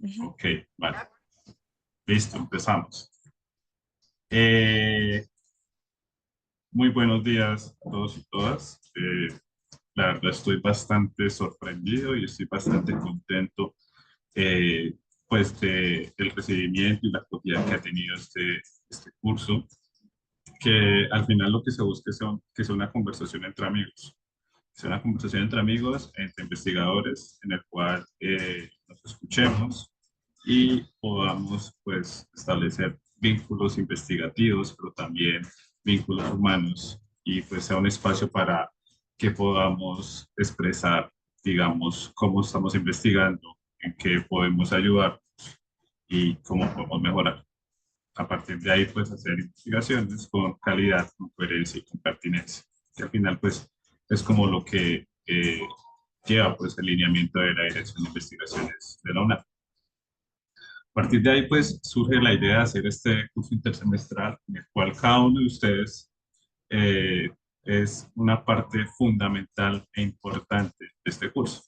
Ujú. Ok, vale. Listo, empezamos. Eh, Muy buenos días a todos y todas. La verdad estoy bastante sorprendido y estoy bastante contento pues de el recibimiento y la acogida que ha tenido este curso, que al final lo que se busca que sea una conversación entre amigos. Sea una conversación entre amigos, entre investigadores, en el cual nos escuchemos y podamos pues establecer vínculos investigativos, pero también vínculos humanos y pues sea un espacio para que podamos expresar, digamos, cómo estamos investigando, en qué podemos ayudar y cómo podemos mejorar. A partir de ahí, pues hacer investigaciones con calidad, con coherencia y con pertinencia. Que al final, pues, es como lo que lleva pues el lineamiento de la Dirección de Investigaciones de la UNAM. A partir de ahí, pues, surge la idea de hacer este curso intersemestral en el cual cada uno de ustedes eh, es una parte fundamental e importante de este curso.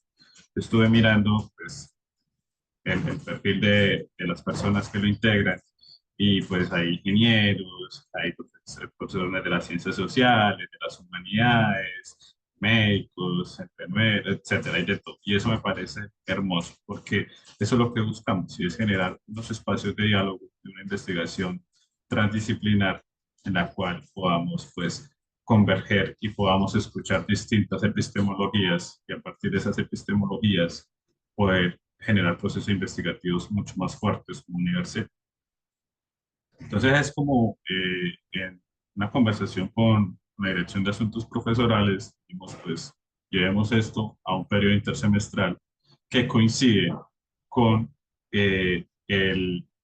Estuve mirando, pues, el perfil de las personas que lo integran y pues hay ingenieros, hay profesores de las ciencias sociales, de las humanidades, médicos, enfermeros, etcétera, y de todo. Y eso me parece hermoso, porque eso es lo que buscamos, y es generar unos espacios de diálogo, de una investigación transdisciplinar en la cual podamos, pues, converger y podamos escuchar distintas epistemologías y a partir de esas epistemologías poder generar procesos investigativos mucho más fuertes como universidad. Entonces es como en una conversación con la Dirección de Asuntos Profesorales, dijimos, pues llevemos esto a un periodo intersemestral que coincide con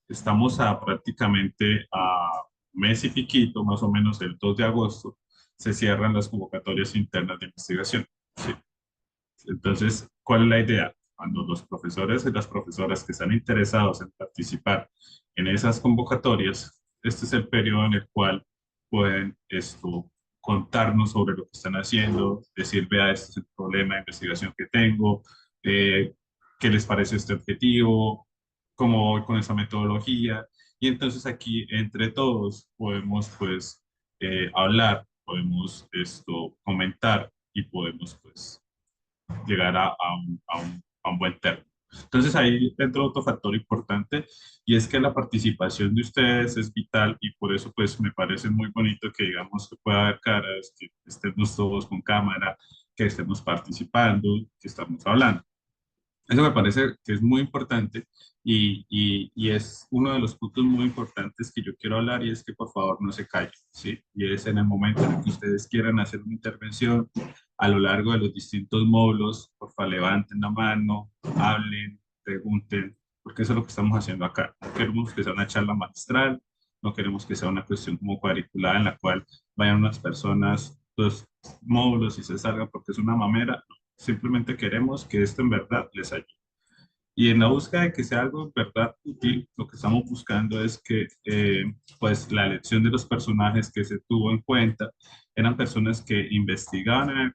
estamos a prácticamente a mes y piquito, más o menos el 2 de agosto, se cierran las convocatorias internas de investigación. ¿Sí? Entonces, ¿cuál es la idea? Cuando los profesores y las profesoras que están interesados en participar en esas convocatorias, este es el periodo en el cual pueden contarnos sobre lo que están haciendo, decir, vea, este es el problema de investigación que tengo, eh, qué les parece este objetivo, cómo voy con esa metodología. Y entonces aquí, entre todos, podemos pues hablar, podemos comentar y podemos pues llegar a un buen término. Entonces ahí entra otro factor importante y es que la participación de ustedes es vital y por eso pues me parece muy bonito que digamos que pueda haber caras, que estemos todos con cámara, que estemos participando, que estamos hablando. Eso me parece que es muy importante y es uno de los puntos muy importantes que yo quiero hablar y es que por favor no se callen, ¿sí? Y es en el momento en el que ustedes quieran hacer una intervención a lo largo de los distintos módulos, por favor levanten la mano, hablen, pregunten, porque eso es lo que estamos haciendo acá. No queremos que sea una charla magistral, no queremos que sea una cuestión como cuadriculada en la cual vayan unas personas, dos módulos y se salgan porque es una mamera. Simplemente queremos que esto en verdad les ayude. Y en la búsqueda de que sea algo en verdad útil, lo que estamos buscando es que pues la elección de los personajes que se tuvo en cuenta eran personas que investigaban en el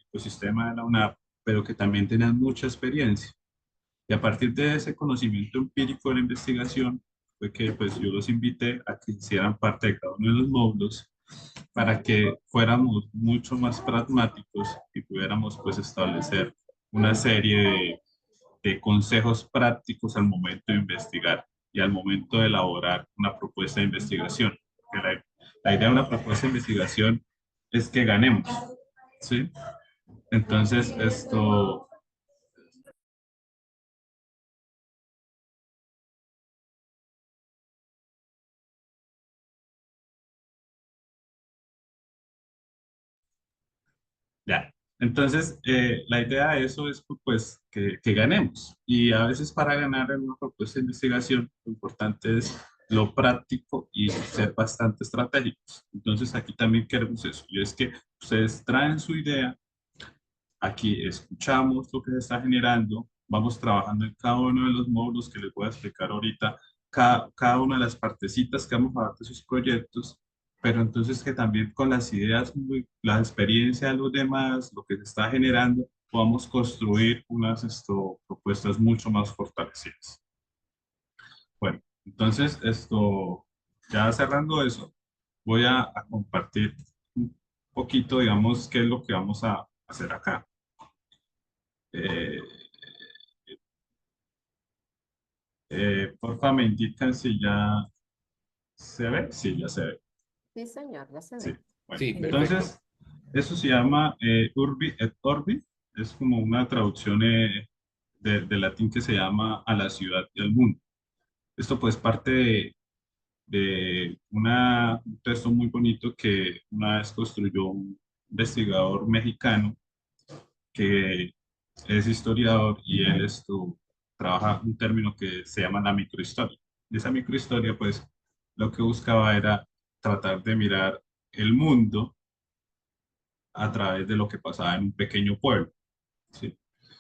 ecosistema de la UNAP, pero que también tenían mucha experiencia. Y a partir de ese conocimiento empírico de la investigación, fue que pues yo los invité a que hicieran parte de cada uno de los módulos para que fuéramos mucho más pragmáticos y pudiéramos pues establecer una serie de consejos prácticos al momento de investigar y al momento de elaborar una propuesta de investigación. Porque la idea de una propuesta de investigación es que ganemos, ¿sí? Entonces, ya. Entonces, la idea de eso es pues que ganemos. Y a veces para ganar en una propuesta de investigación, lo importante es lo práctico y ser bastante estratégicos. Entonces, aquí también queremos eso. Y es que ustedes traen su idea, aquí escuchamos lo que se está generando, vamos trabajando en cada uno de los módulos que les voy a explicar ahorita, cada una de las partecitas que vamos a dar de sus proyectos, pero entonces que también con las ideas, la experiencia de los demás, lo que se está generando, podamos construir unas propuestas mucho más fortalecidas. Entonces, esto, ya cerrando eso, voy a compartir un poquito, digamos, qué es lo que vamos a hacer acá. Eh, Porfa, me indican si ya se ve. Sí, ya se ve. Sí, señor, ya se Sí. ve. Bueno, Sí, perfecto. entonces, eso se llama Urbi et Orbi. Es como una traducción de latín que se llama a la ciudad y al mundo. Esto pues parte de un texto muy bonito que una vez construyó un investigador mexicano que es historiador y él trabaja un término que se llama la microhistoria. Y esa microhistoria pues lo que buscaba era tratar de mirar el mundo a través de lo que pasaba en un pequeño pueblo, ¿sí?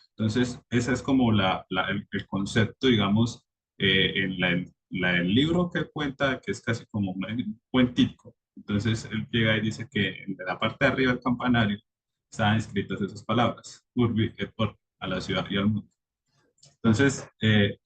Entonces, ese es como el concepto, digamos, el libro que cuenta, que es casi como un cuentico. Entonces, él llega y dice que en la parte de arriba del campanario estaban escritas esas palabras, Urbi et Orbi, a la ciudad y al mundo. Entonces,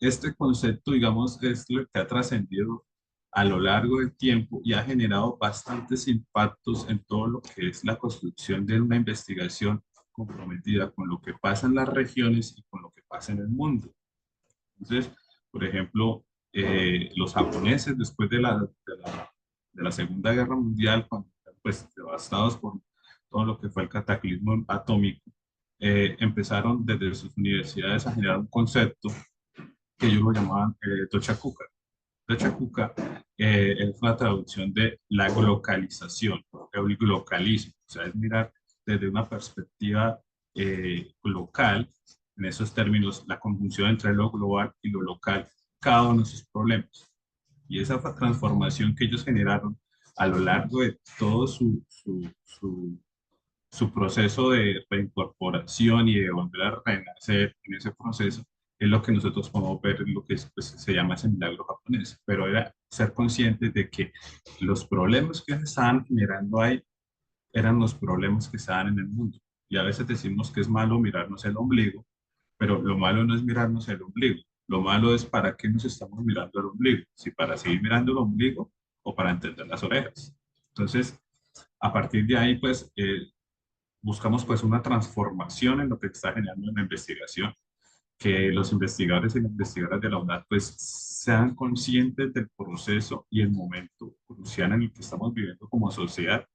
este concepto, digamos, es lo que ha trascendido a lo largo del tiempo y ha generado bastantes impactos en todo lo que es la construcción de una investigación comprometida con lo que pasa en las regiones y con lo que pasa en el mundo. Entonces, por ejemplo, los japoneses después de la Segunda Guerra Mundial, cuando pues devastados por todo lo que fue el cataclismo atómico, empezaron desde sus universidades a generar un concepto que ellos lo llamaban Tochakuka. Tochakuka es una traducción de la globalización, el globalismo, o sea, es mirar desde una perspectiva local, en esos términos, la conjunción entre lo global y lo local, cada uno de sus problemas. Y esa transformación que ellos generaron a lo largo de todo su proceso de reincorporación y de volver a renacer en ese proceso es lo que nosotros podemos ver en lo que pues, se llama ese milagro japonés, pero era ser conscientes de que los problemas que se estaban generando ahí eran los problemas que estaban en el mundo. Y a veces decimos que es malo mirarnos el ombligo, pero lo malo no es mirarnos el ombligo, lo malo es para qué nos estamos mirando el ombligo, si para seguir mirando el ombligo o para entender las orejas. Entonces, a partir de ahí, pues, buscamos pues una transformación en lo que está generando en la investigación, que los investigadores y las investigadoras de la UNAD pues sean conscientes del proceso y el momento crucial en el que estamos viviendo como sociedad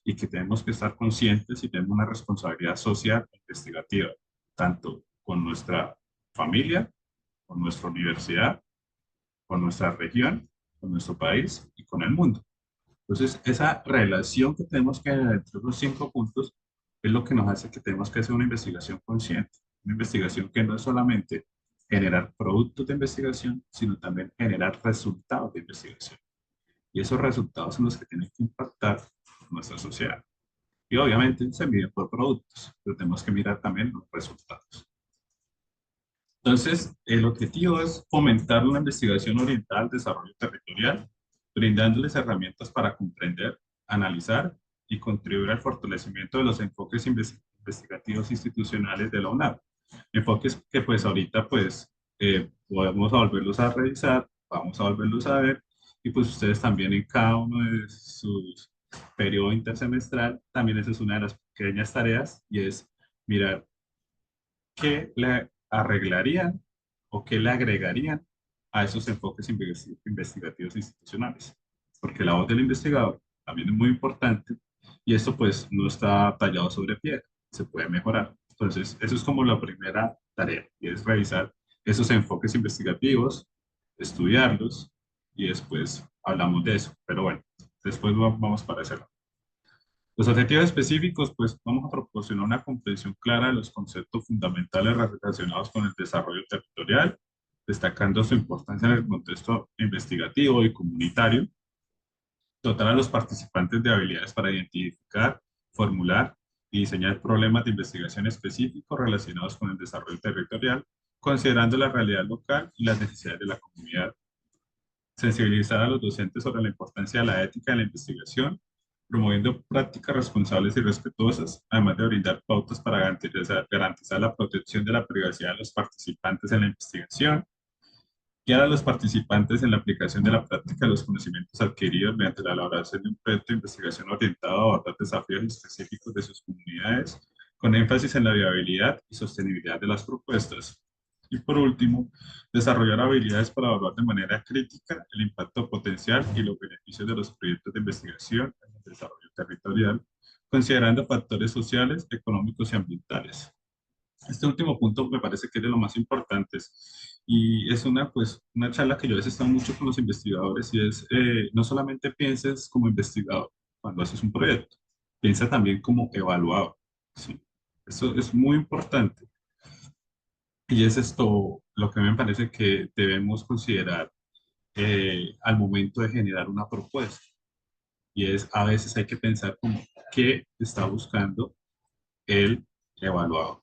y que tenemos que estar conscientes y tenemos una responsabilidad social e investigativa, tanto con nuestra familia, con nuestra universidad, con nuestra región, con nuestro país y con el mundo. Entonces, esa relación que tenemos que entre los 5 puntos es lo que nos hace que tenemos que hacer una investigación consciente, una investigación que no es solamente generar productos de investigación, sino también generar resultados de investigación. Y esos resultados son los que tienen que impactar nuestra sociedad. Y obviamente se miden por productos, pero tenemos que mirar también los resultados. Entonces, el objetivo es fomentar una investigación orientada al desarrollo territorial, brindándoles herramientas para comprender, analizar y contribuir al fortalecimiento de los enfoques investigativos institucionales de la UNAM. Enfoques que pues ahorita pues podemos volverlos a revisar, vamos a volverlos a ver y pues ustedes también en cada uno de sus periodos intersemestral, también esa es una de las pequeñas tareas y es mirar qué le arreglarían o qué le agregarían a esos enfoques investigativos institucionales. Porque la voz del investigador también es muy importante y esto pues no está tallado sobre piedra, se puede mejorar. Entonces, eso es como la primera tarea y es revisar esos enfoques investigativos, estudiarlos y después hablamos de eso. Pero bueno, después vamos para ese lado. Los objetivos específicos, pues vamos a proporcionar una comprensión clara de los conceptos fundamentales relacionados con el desarrollo territorial, destacando su importancia en el contexto investigativo y comunitario, dotar a los participantes de habilidades para identificar, formular y diseñar problemas de investigación específicos relacionados con el desarrollo territorial, considerando la realidad local y las necesidades de la comunidad, sensibilizar a los docentes sobre la importancia de la ética en la investigación, promoviendo prácticas responsables y respetuosas, además de brindar pautas para garantizar la protección de la privacidad de los participantes en la investigación, Guiar a los participantes en la aplicación de la práctica de los conocimientos adquiridos mediante la elaboración de un proyecto de investigación orientado a abordar desafíos específicos de sus comunidades, con énfasis en la viabilidad y sostenibilidad de las propuestas. Y por último, desarrollar habilidades para evaluar de manera crítica el impacto potencial y los beneficios de los proyectos de investigación en el desarrollo territorial, considerando factores sociales, económicos y ambientales. Este último punto me parece que es de lo más importantes y es una, pues, una charla que yo a veces tengo mucho con los investigadores y es, no solamente pienses como investigador cuando haces un proyecto, piensa también como evaluador, ¿sí? Eso es muy importante y es esto lo que me parece que debemos considerar al momento de generar una propuesta y es a veces hay que pensar como qué está buscando el evaluador.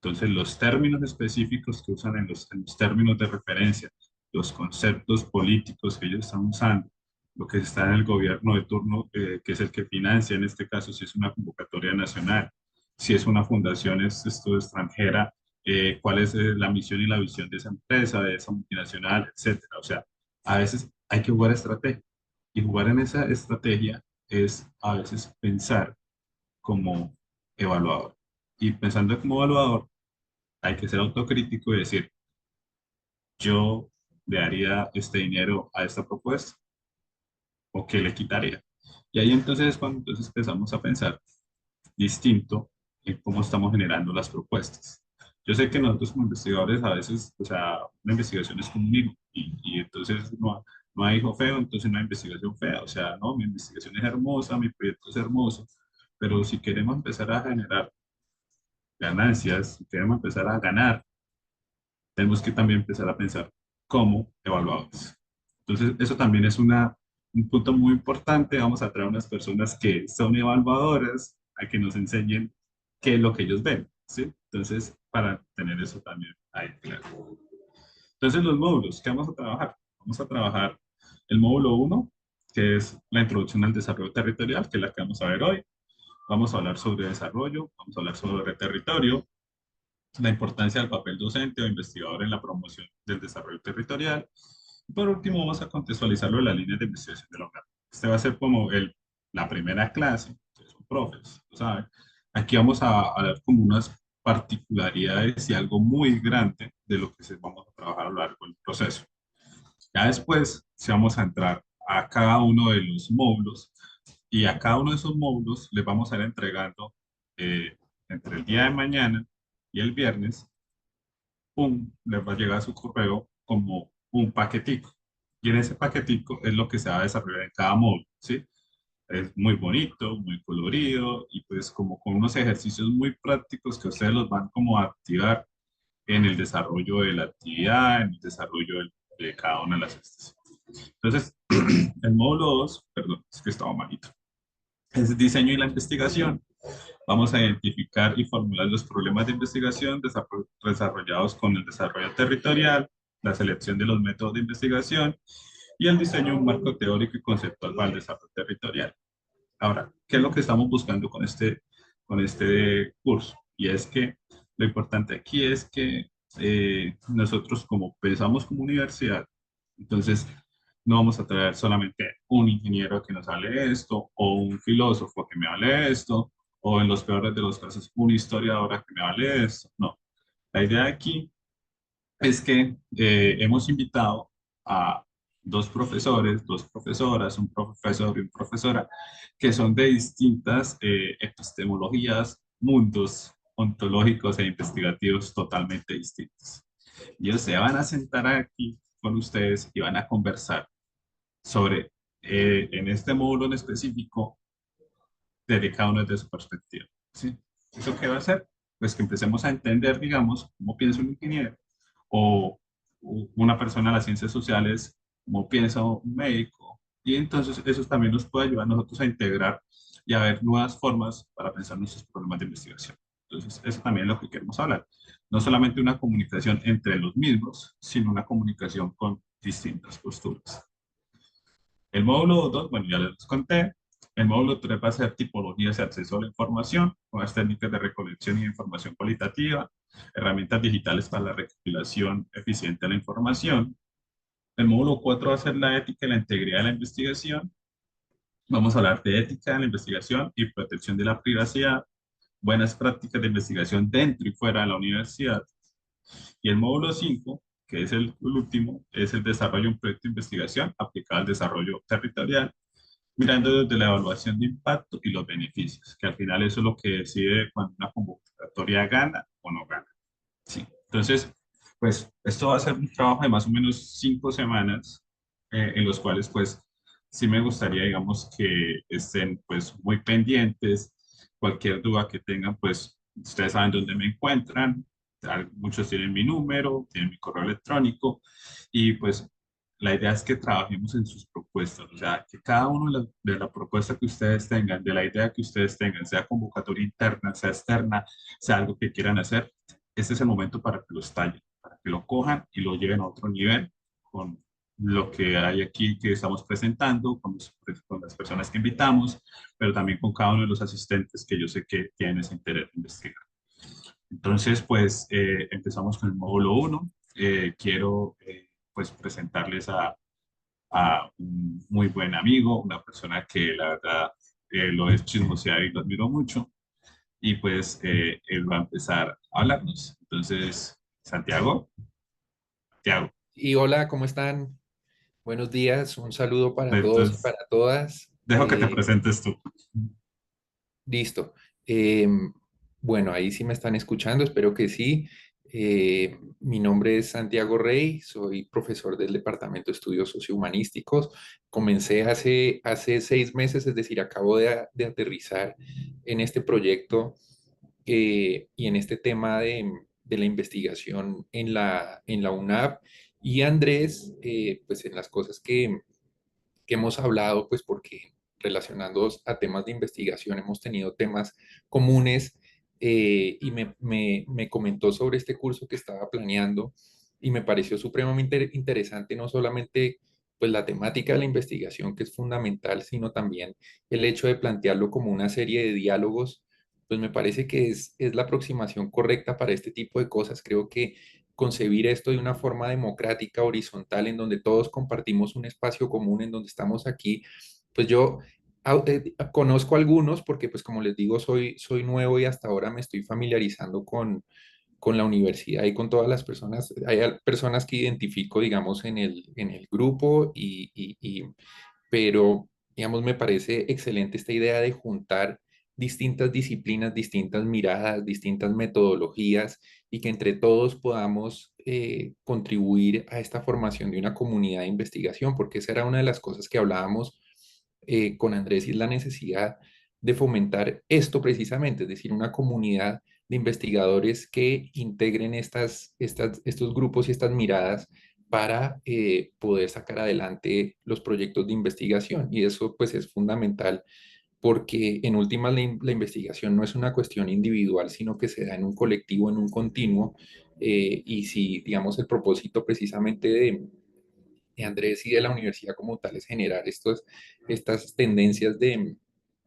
Entonces, los términos específicos que usan en los términos de referencia, los conceptos políticos que ellos están usando, lo que está en el gobierno de turno, que es el que financia, en este caso, si es una convocatoria nacional, si es una fundación esto extranjera, cuál es la misión y la visión de esa empresa, de esa multinacional, etcétera. O sea, a veces hay que jugar estrategia y jugar en esa estrategia es a veces pensar como evaluador. Y pensando como evaluador, hay que ser autocrítico y decir, yo le daría este dinero a esta propuesta o qué le quitaría. Y ahí entonces es cuando entonces empezamos a pensar distinto en cómo estamos generando las propuestas. Yo sé que nosotros como investigadores a veces, o sea, una investigación es como un hijo y entonces no hay hijo feo, entonces no hay investigación fea. O sea, no, mi investigación es hermosa, mi proyecto es hermoso, pero si queremos empezar a generar ganancias, si queremos empezar a ganar, tenemos que también empezar a pensar cómo evaluadores. Entonces, eso también es un punto muy importante. Vamos a traer unas personas que son evaluadoras a que nos enseñen qué es lo que ellos ven, ¿sí? Entonces, para tener eso también ahí claro. Entonces, los módulos, ¿qué vamos a trabajar? Vamos a trabajar el módulo uno, que es la introducción al desarrollo territorial, que es la que vamos a ver hoy. Vamos a hablar sobre desarrollo, vamos a hablar sobre territorio, la importancia del papel docente o investigador en la promoción del desarrollo territorial. Y por último, vamos a contextualizarlo en las líneas de investigación del hogar. Este va a ser como la primera clase, ustedes son profes, ¿saben? Aquí vamos a ver como unas particularidades y algo muy grande de lo que vamos a trabajar a lo largo del proceso. Ya después, si vamos a entrar a cada uno de los módulos y a cada uno de esos módulos les vamos a ir entregando eh, entre el día de mañana y el viernes pum, les va a llegar a su correo como un paquetico. Y en ese paquetico es lo que se va a desarrollar en cada módulo, ¿sí? Es muy bonito, muy colorido y pues como con unos ejercicios muy prácticos que ustedes los van como a activar en el desarrollo de la actividad, en el desarrollo de cada una de las estaciones. Entonces, el módulo 2, perdón, es que estaba malito, es diseño y la investigación. Vamos a identificar y formular los problemas de investigación desarrollados con el desarrollo territorial, la selección de los métodos de investigación y el diseño de un marco teórico y conceptual para el desarrollo territorial. Ahora, ¿qué es lo que estamos buscando con este curso? Y es que lo importante aquí es que nosotros como pensamos como universidad, entonces no vamos a traer solamente un ingeniero que nos hable esto, o un filósofo que me hable esto, o en los peores de los casos, una historiadora que me hable esto. No, la idea aquí es que hemos invitado a dos profesores, dos profesoras, un profesor y una profesora, que son de distintas epistemologías, mundos ontológicos e investigativos totalmente distintos. Y ellos se van a sentar aquí con ustedes y van a conversar sobre, en este módulo en específico, desde cada uno desde su perspectiva. ¿Sí? ¿Eso qué va a hacer? Pues que empecemos a entender, digamos, cómo piensa un ingeniero o una persona de las ciencias sociales, cómo piensa un médico. Y entonces eso también nos puede ayudar a nosotros a integrar y a ver nuevas formas para pensar nuestros problemas de investigación. Entonces, eso también es lo que queremos hablar. No solamente una comunicación entre los mismos, sino una comunicación con distintas posturas. El módulo 2, bueno, ya les conté. El módulo 3 va a ser tipologías y acceso a la información, con las técnicas de recolección y información cualitativa. herramientas digitales para la recopilación eficiente de la información. El módulo 4 va a ser la ética y la integridad de la investigación. Vamos a hablar de ética en la investigación y protección de la privacidad, buenas prácticas de investigación dentro y fuera de la universidad. Y el módulo 5, que es el último, es el desarrollo de un proyecto de investigación aplicado al desarrollo territorial, mirando desde la evaluación de impacto y los beneficios, que al final eso es lo que decide cuando una convocatoria gana o no gana. Sí. Entonces, pues esto va a ser un trabajo de más o menos 5 semanas, en los cuales pues sí me gustaría, digamos, que estén pues muy pendientes. Cualquier duda que tengan, pues ustedes saben dónde me encuentran. Muchos tienen mi número, tienen mi correo electrónico y pues la idea es que trabajemos en sus propuestas, o sea, que cada uno de la propuesta que ustedes tengan, de la idea que ustedes tengan, sea convocatoria interna, sea externa, sea algo que quieran hacer, este es el momento para que lo estallen, para que lo cojan y lo lleven a otro nivel con lo que hay aquí que estamos presentando, con las personas que invitamos, pero también con cada uno de los asistentes que yo sé que tienen ese interés de investigar. Entonces, pues empezamos con el módulo 1. Quiero pues presentarles a un muy buen amigo, una persona que la verdad lo es chismosear y lo admiro mucho y pues él va a empezar a hablarnos. Entonces, Santiago, Santiago, Y hola, ¿cómo están? Buenos días, un saludo para todos y entonces para todas. dejo que te presentes tú. Listo. Bueno, ahí sí me están escuchando, espero que sí. Mi nombre es Santiago Rey, soy profesor del Departamento de Estudios Sociohumanísticos. Comencé hace 6 meses, es decir, acabo de aterrizar en este proyecto y en este tema de la investigación en la UNAP. Y Andrés, pues en las cosas que hemos hablado, pues porque relacionados a temas de investigación hemos tenido temas comunes y me comentó sobre este curso que estaba planeando y me pareció supremamente interesante no solamente pues la temática de la investigación que es fundamental, sino también el hecho de plantearlo como una serie de diálogos, pues me parece que es la aproximación correcta para este tipo de cosas. Creo que concebir esto de una forma democrática, horizontal, en donde todos compartimos un espacio común, en donde estamos aquí, pues yo conozco algunos porque, pues como les digo, soy nuevo y hasta ahora me estoy familiarizando con la universidad y con todas las personas. Hay personas que identifico, digamos, en el grupo pero, digamos, me parece excelente esta idea de juntar distintas disciplinas, distintas miradas, distintas metodologías y que entre todos podamos contribuir a esta formación de una comunidad de investigación, porque esa era una de las cosas que hablábamos con Andrés y es la necesidad de fomentar esto precisamente, es decir, una comunidad de investigadores que integren estos grupos y estas miradas para poder sacar adelante los proyectos de investigación. Y eso pues es fundamental porque en últimas la investigación no es una cuestión individual, sino que se da en un colectivo, en un continuo. Y si, digamos, el propósito precisamente de Andrés y de la universidad como tal es generar estas tendencias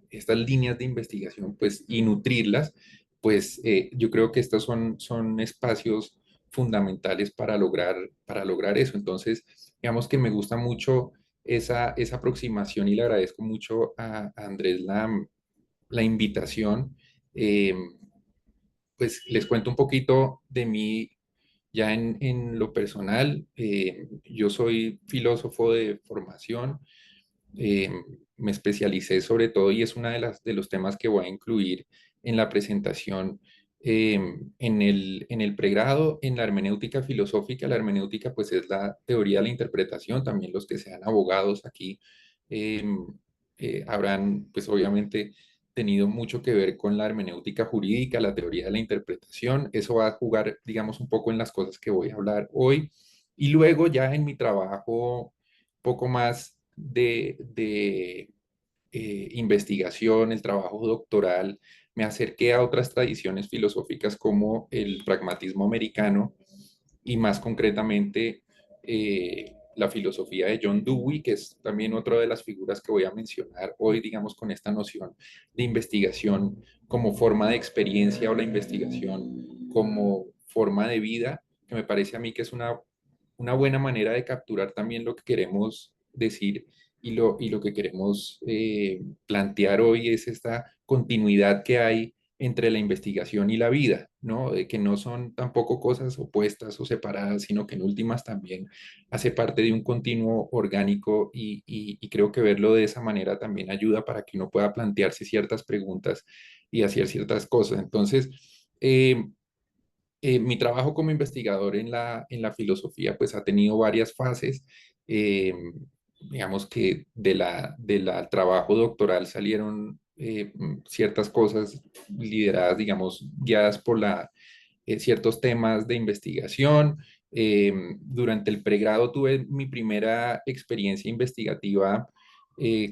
estas líneas de investigación, pues, y nutrirlas, pues yo creo que estos son espacios fundamentales para lograr eso. Entonces, digamos que me gusta mucho esa aproximación y le agradezco mucho a Andrés la invitación. Eh, pues les cuento un poquito de mí ya en lo personal. Yo soy filósofo de formación, eh, me especialicé sobre todo y es una de los temas que voy a incluir en la presentación en el pregrado, en la hermenéutica filosófica. La hermenéutica pues es la teoría de la interpretación, también los que sean abogados aquí eh, habrán pues obviamente tenido mucho que ver con la hermenéutica jurídica, la teoría de la interpretación. Eso va a jugar, digamos, un poco en las cosas que voy a hablar hoy. Y luego ya en mi trabajo poco más de investigación, el trabajo doctoral, me acerqué a otras tradiciones filosóficas como el pragmatismo americano y más concretamente la filosofía de John Dewey, que es también otra de las figuras que voy a mencionar hoy, digamos, con esta noción de investigación como forma de experiencia o la investigación como forma de vida, que me parece a mí que es una buena manera de capturar también lo que queremos decir y lo que queremos plantear hoy es esta continuidad que hay entre la investigación y la vida, ¿no? De que no son tampoco cosas opuestas o separadas, sino que en últimas también hace parte de un continuo orgánico y creo que verlo de esa manera también ayuda para que uno pueda plantearse ciertas preguntas y hacer ciertas cosas. Entonces, mi trabajo como investigador en la filosofía pues ha tenido varias fases. Eh, digamos que de la trabajo doctoral salieron ciertas cosas lideradas, digamos, guiadas por ciertos temas de investigación. Durante el pregrado tuve mi primera experiencia investigativa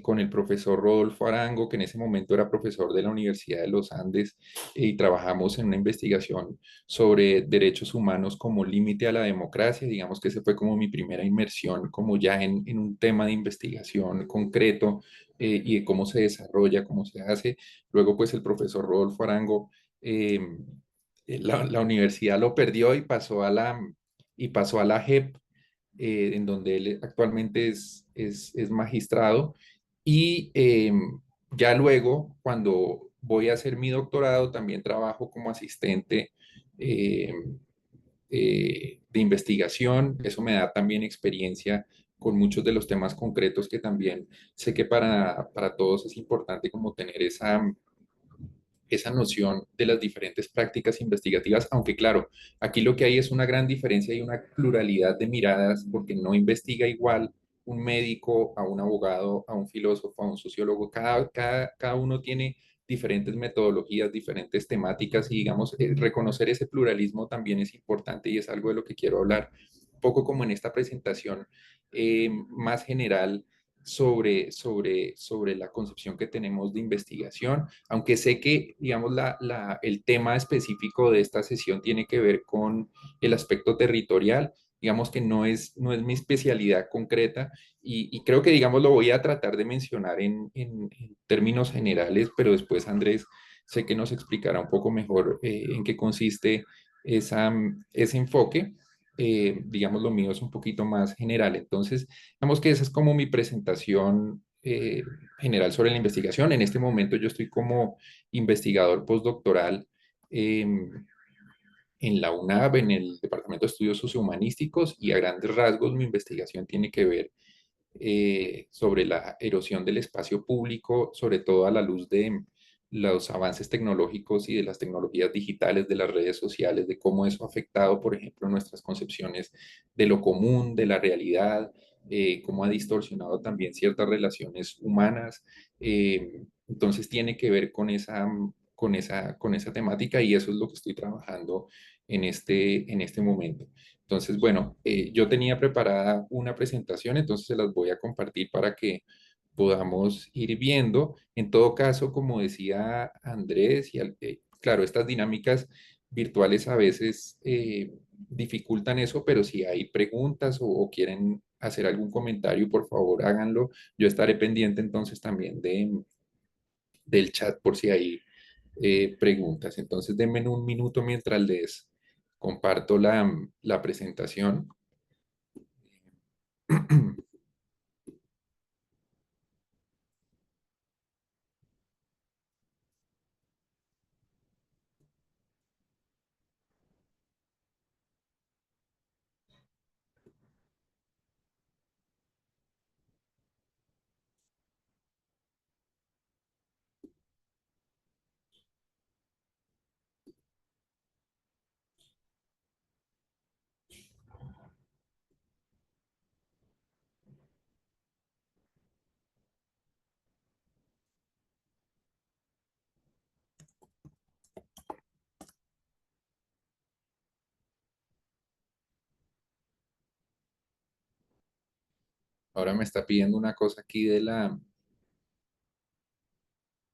con el profesor Rodolfo Arango, que en ese momento era profesor de la Universidad de los Andes, y trabajamos en una investigación sobre derechos humanos como límite a la democracia. Digamos que ese fue como mi primera inmersión, como ya en un tema de investigación concreto y de cómo se desarrolla, cómo se hace. Luego, pues el profesor Rodolfo Arango eh, la universidad lo perdió y pasó a la JEP, en donde él actualmente es magistrado. Y ya luego, cuando voy a hacer mi doctorado, también trabajo como asistente eh, de investigación. Eso me da también experiencia con muchos de los temas concretos que también sé que para todos es importante como tener esa noción de las diferentes prácticas investigativas, aunque claro, aquí lo que hay es una gran diferencia y una pluralidad de miradas, porque no investiga igual un médico, a un abogado, a un filósofo, a un sociólogo. Cada uno tiene diferentes metodologías, diferentes temáticas y digamos, reconocer ese pluralismo también es importante y es algo de lo que quiero hablar, un poco como en esta presentación más general sobre la concepción que tenemos de investigación, aunque sé que, digamos, el tema específico de esta sesión tiene que ver con el aspecto territorial. Digamos que no es mi especialidad concreta y creo que, digamos, lo voy a tratar de mencionar en términos generales, pero después Andrés sé que nos explicará un poco mejor en qué consiste ese enfoque. Digamos, lo mío es un poquito más general. Entonces, digamos que esa es como mi presentación general sobre la investigación. En este momento yo estoy como investigador postdoctoral eh, en la UNAV, en el Departamento de Estudios Sociohumanísticos, y a grandes rasgos mi investigación tiene que ver sobre la erosión del espacio público, sobre todo a la luz de los avances tecnológicos y de las tecnologías digitales, de las redes sociales, de cómo eso ha afectado, por ejemplo, nuestras concepciones de lo común, de la realidad, cómo ha distorsionado también ciertas relaciones humanas. Entonces tiene que ver con con esa temática y eso es lo que estoy trabajando en este momento. Entonces, bueno, yo tenía preparada una presentación, entonces se las voy a compartir para que podamos ir viendo. En todo caso, como decía Andrés, claro, estas dinámicas virtuales a veces dificultan eso, pero si hay preguntas o quieren hacer algún comentario, por favor háganlo. Yo estaré pendiente entonces también del chat por si hay preguntas. Entonces, denme un minuto mientras les comparto la presentación. Ahora me está pidiendo una cosa aquí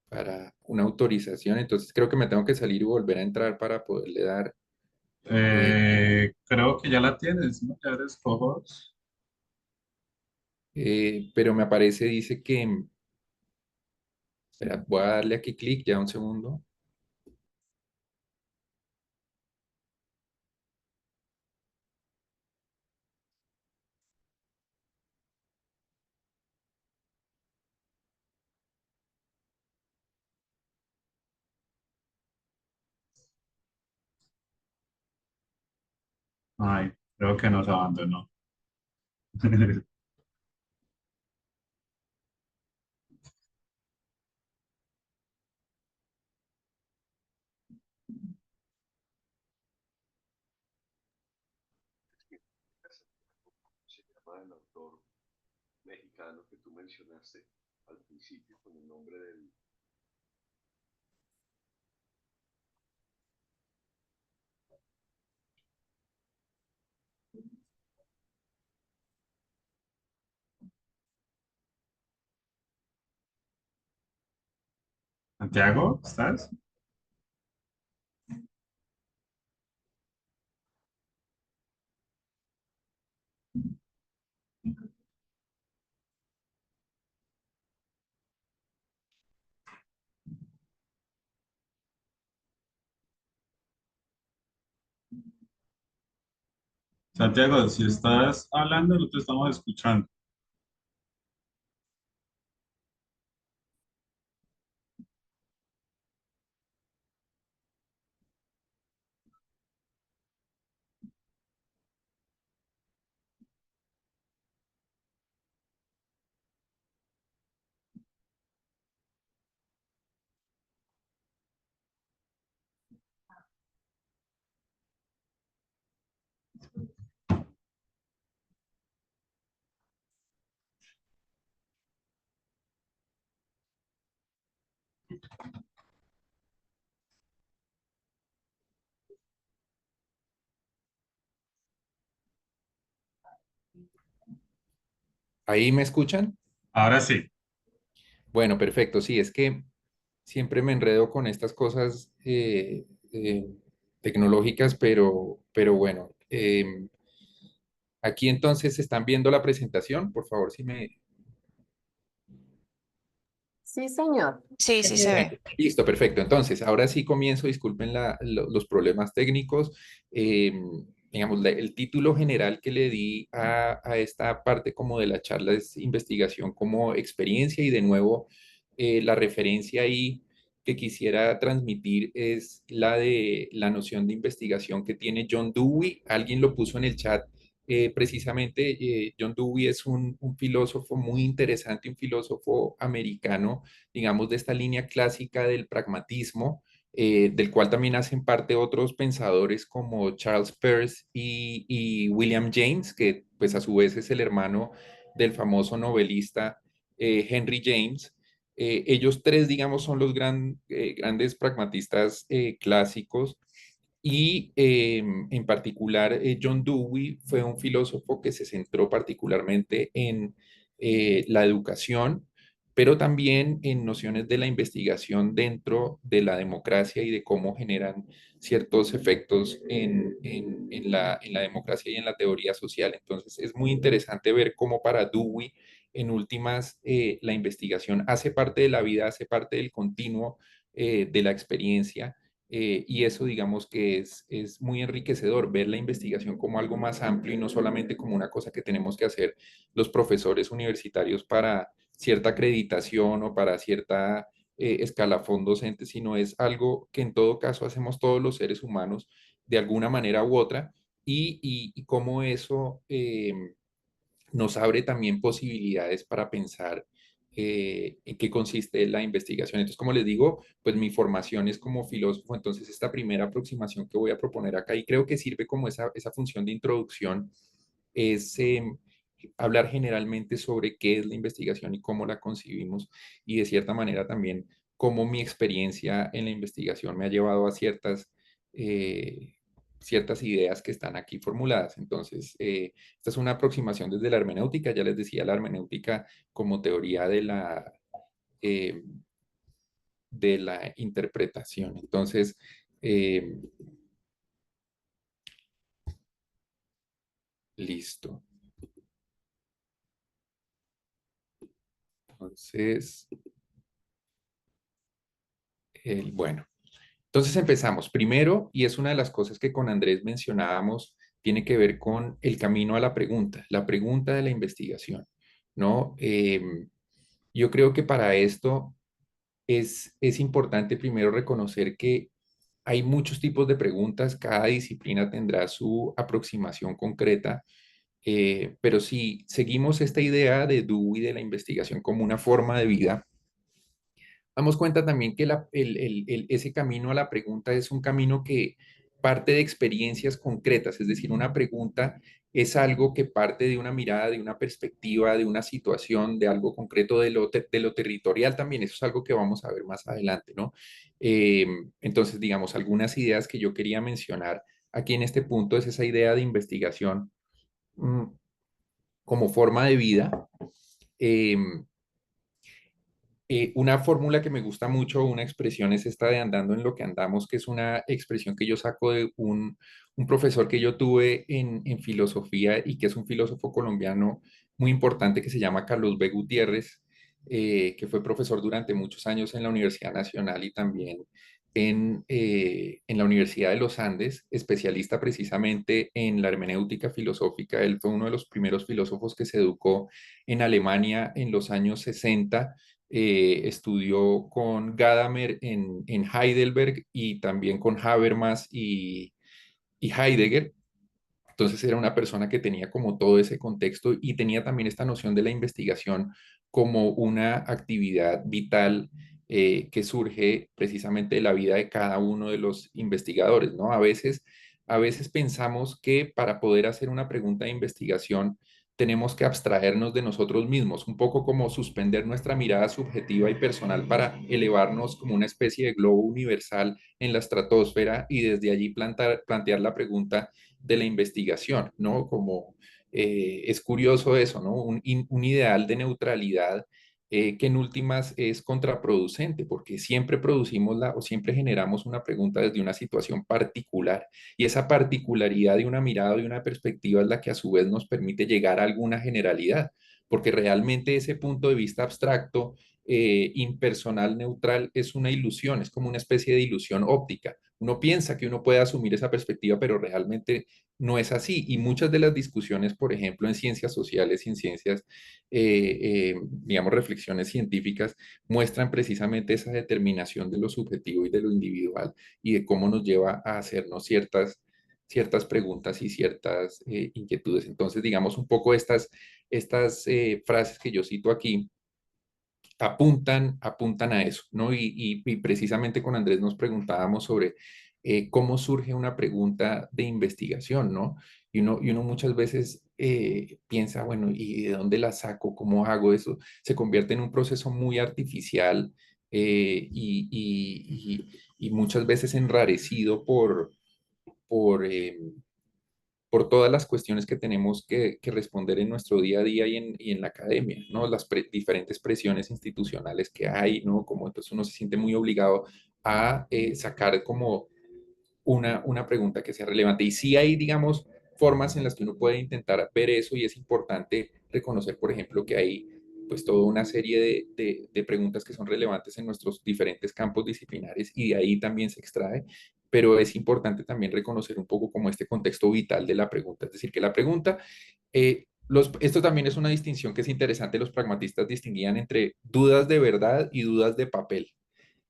para una autorización, entonces creo que me tengo que salir y volver a entrar para poderle dar. eh, Creo que ya la tienes, ¿no? Ya eres cohost. pero me aparece, dice que, espera, voy a darle aquí clic, ya un segundo. Ay, creo que nos abandonó. Se llama el autor mexicano que tú mencionaste al principio con el nombre del... Santiago, ¿estás? Santiago, si estás hablando, no te estamos escuchando. ¿Ahí me escuchan? Ahora sí. Bueno, perfecto. Sí, es que siempre me enredo con estas cosas tecnológicas, pero bueno. Aquí entonces están viendo la presentación. Por favor, si me... Sí, señor. Sí, sí se Bueno, ve. listo, perfecto. Entonces, ahora sí comienzo, disculpen los problemas técnicos. Eh, digamos, el título general que le di a esta parte como de la charla es investigación como experiencia y de nuevo la referencia ahí que quisiera transmitir es la de la noción de investigación que tiene John Dewey. Alguien lo puso en el chat. Precisamente, John Dewey es un filósofo muy interesante, un filósofo americano digamos, de esta línea clásica del pragmatismo, del cual también hacen parte otros pensadores como Charles Peirce y William James, que pues a su vez es el hermano del famoso novelista Henry James. Ellos tres, digamos, son los grandes pragmatistas clásicos y en particular, John Dewey fue un filósofo que se centró particularmente en la educación, pero también en nociones de la investigación dentro de la democracia y de cómo generan ciertos efectos en la democracia y en la teoría social. Entonces, es muy interesante ver cómo para Dewey, en últimas, la investigación hace parte de la vida, hace parte del continuo de la experiencia y eso digamos que es muy enriquecedor ver la investigación como algo más amplio y no solamente como una cosa que tenemos que hacer los profesores universitarios para cierta acreditación o para cierta escalafón docente, sino es algo que en todo caso hacemos todos los seres humanos de alguna manera u otra y cómo eso nos abre también posibilidades para pensar en qué consiste la investigación. Entonces, como les digo, pues mi formación es como filósofo, entonces esta primera aproximación que voy a proponer acá y creo que sirve como esa función de introducción es hablar generalmente sobre qué es la investigación y cómo la concibimos y de cierta manera también cómo mi experiencia en la investigación me ha llevado a eh, ciertas ideas que están aquí formuladas. Entonces, esta es una aproximación desde la hermenéutica, ya les decía, la hermenéutica como teoría eh, de la interpretación. Entonces, eh, listo. Entonces, bueno, entonces empezamos. Primero, y es una de las cosas que con Andrés mencionábamos, tiene que ver con el camino a la pregunta de la investigación, ¿no? Yo creo que para esto es importante primero reconocer que hay muchos tipos de preguntas, cada disciplina tendrá su aproximación concreta, pero si seguimos esta idea de Dewey de la investigación como una forma de vida, damos cuenta también que ese camino a la pregunta es un camino que parte de experiencias concretas, es decir, una pregunta es algo que parte de una mirada, de una perspectiva, de una situación, de algo concreto, de lo territorial también. Eso es algo que vamos a ver más adelante, ¿no? Eh, entonces, digamos, algunas ideas que yo quería mencionar aquí en este punto es esa idea de investigación mm, como forma de vida. Eh, una fórmula que me gusta mucho, una expresión es esta de andando en lo que andamos, que es una expresión que yo saco de un profesor que yo tuve en filosofía y que es un filósofo colombiano muy importante que se llama Carlos B. Gutiérrez, que fue profesor durante muchos años en la Universidad Nacional y también en la Universidad de los Andes, especialista precisamente en la hermenéutica filosófica. Él fue uno de los primeros filósofos que se educó en Alemania en los años 60. Estudió con Gadamer en Heidelberg y también con Habermas y Heidegger. Entonces era una persona que tenía como todo ese contexto y tenía también esta noción de la investigación como una actividad vital que surge precisamente de la vida de cada uno de los investigadores, ¿no? A veces pensamos que para poder hacer una pregunta de investigación tenemos que abstraernos de nosotros mismos, un poco como suspender nuestra mirada subjetiva y personal para elevarnos como una especie de globo universal en la estratosfera y desde allí plantear la pregunta de la investigación, ¿no? Como es curioso eso, ¿no? Un ideal de neutralidad que en últimas es contraproducente, porque siempre producimos o siempre generamos una pregunta desde una situación particular, y esa particularidad de una mirada, de una perspectiva es la que a su vez nos permite llegar a alguna generalidad, porque realmente ese punto de vista abstracto, impersonal, neutral, es una ilusión, es como una especie de ilusión óptica. Uno piensa que uno puede asumir esa perspectiva, pero realmente no es así. Y muchas de las discusiones, por ejemplo, en ciencias sociales y en ciencias, digamos, reflexiones científicas, muestran precisamente esa determinación de lo subjetivo y de lo individual y de cómo nos lleva a hacernos ciertas preguntas y ciertas inquietudes. Entonces, digamos, un poco estas frases que yo cito aquí apuntan a eso, ¿no? Y precisamente con Andrés nos preguntábamos sobre cómo surge una pregunta de investigación, ¿no? Y uno muchas veces piensa, bueno, ¿y de dónde la saco? ¿Cómo hago eso? Se convierte en un proceso muy artificial y muchas veces enrarecido por por todas las cuestiones que tenemos que responder en nuestro día a día y en la academia, ¿no? Las diferentes presiones institucionales que hay, ¿no? Como entonces uno se siente muy obligado a sacar como una pregunta que sea relevante. Y sí hay, digamos, formas en las que uno puede intentar ver eso y es importante reconocer, por ejemplo, que hay pues toda una serie de preguntas que son relevantes en nuestros diferentes campos disciplinares y de ahí también se extrae, pero es importante también reconocer un poco como este contexto vital de la pregunta, es decir, que la pregunta, esto también es una distinción que es interesante, los pragmatistas distinguían entre dudas de verdad y dudas de papel.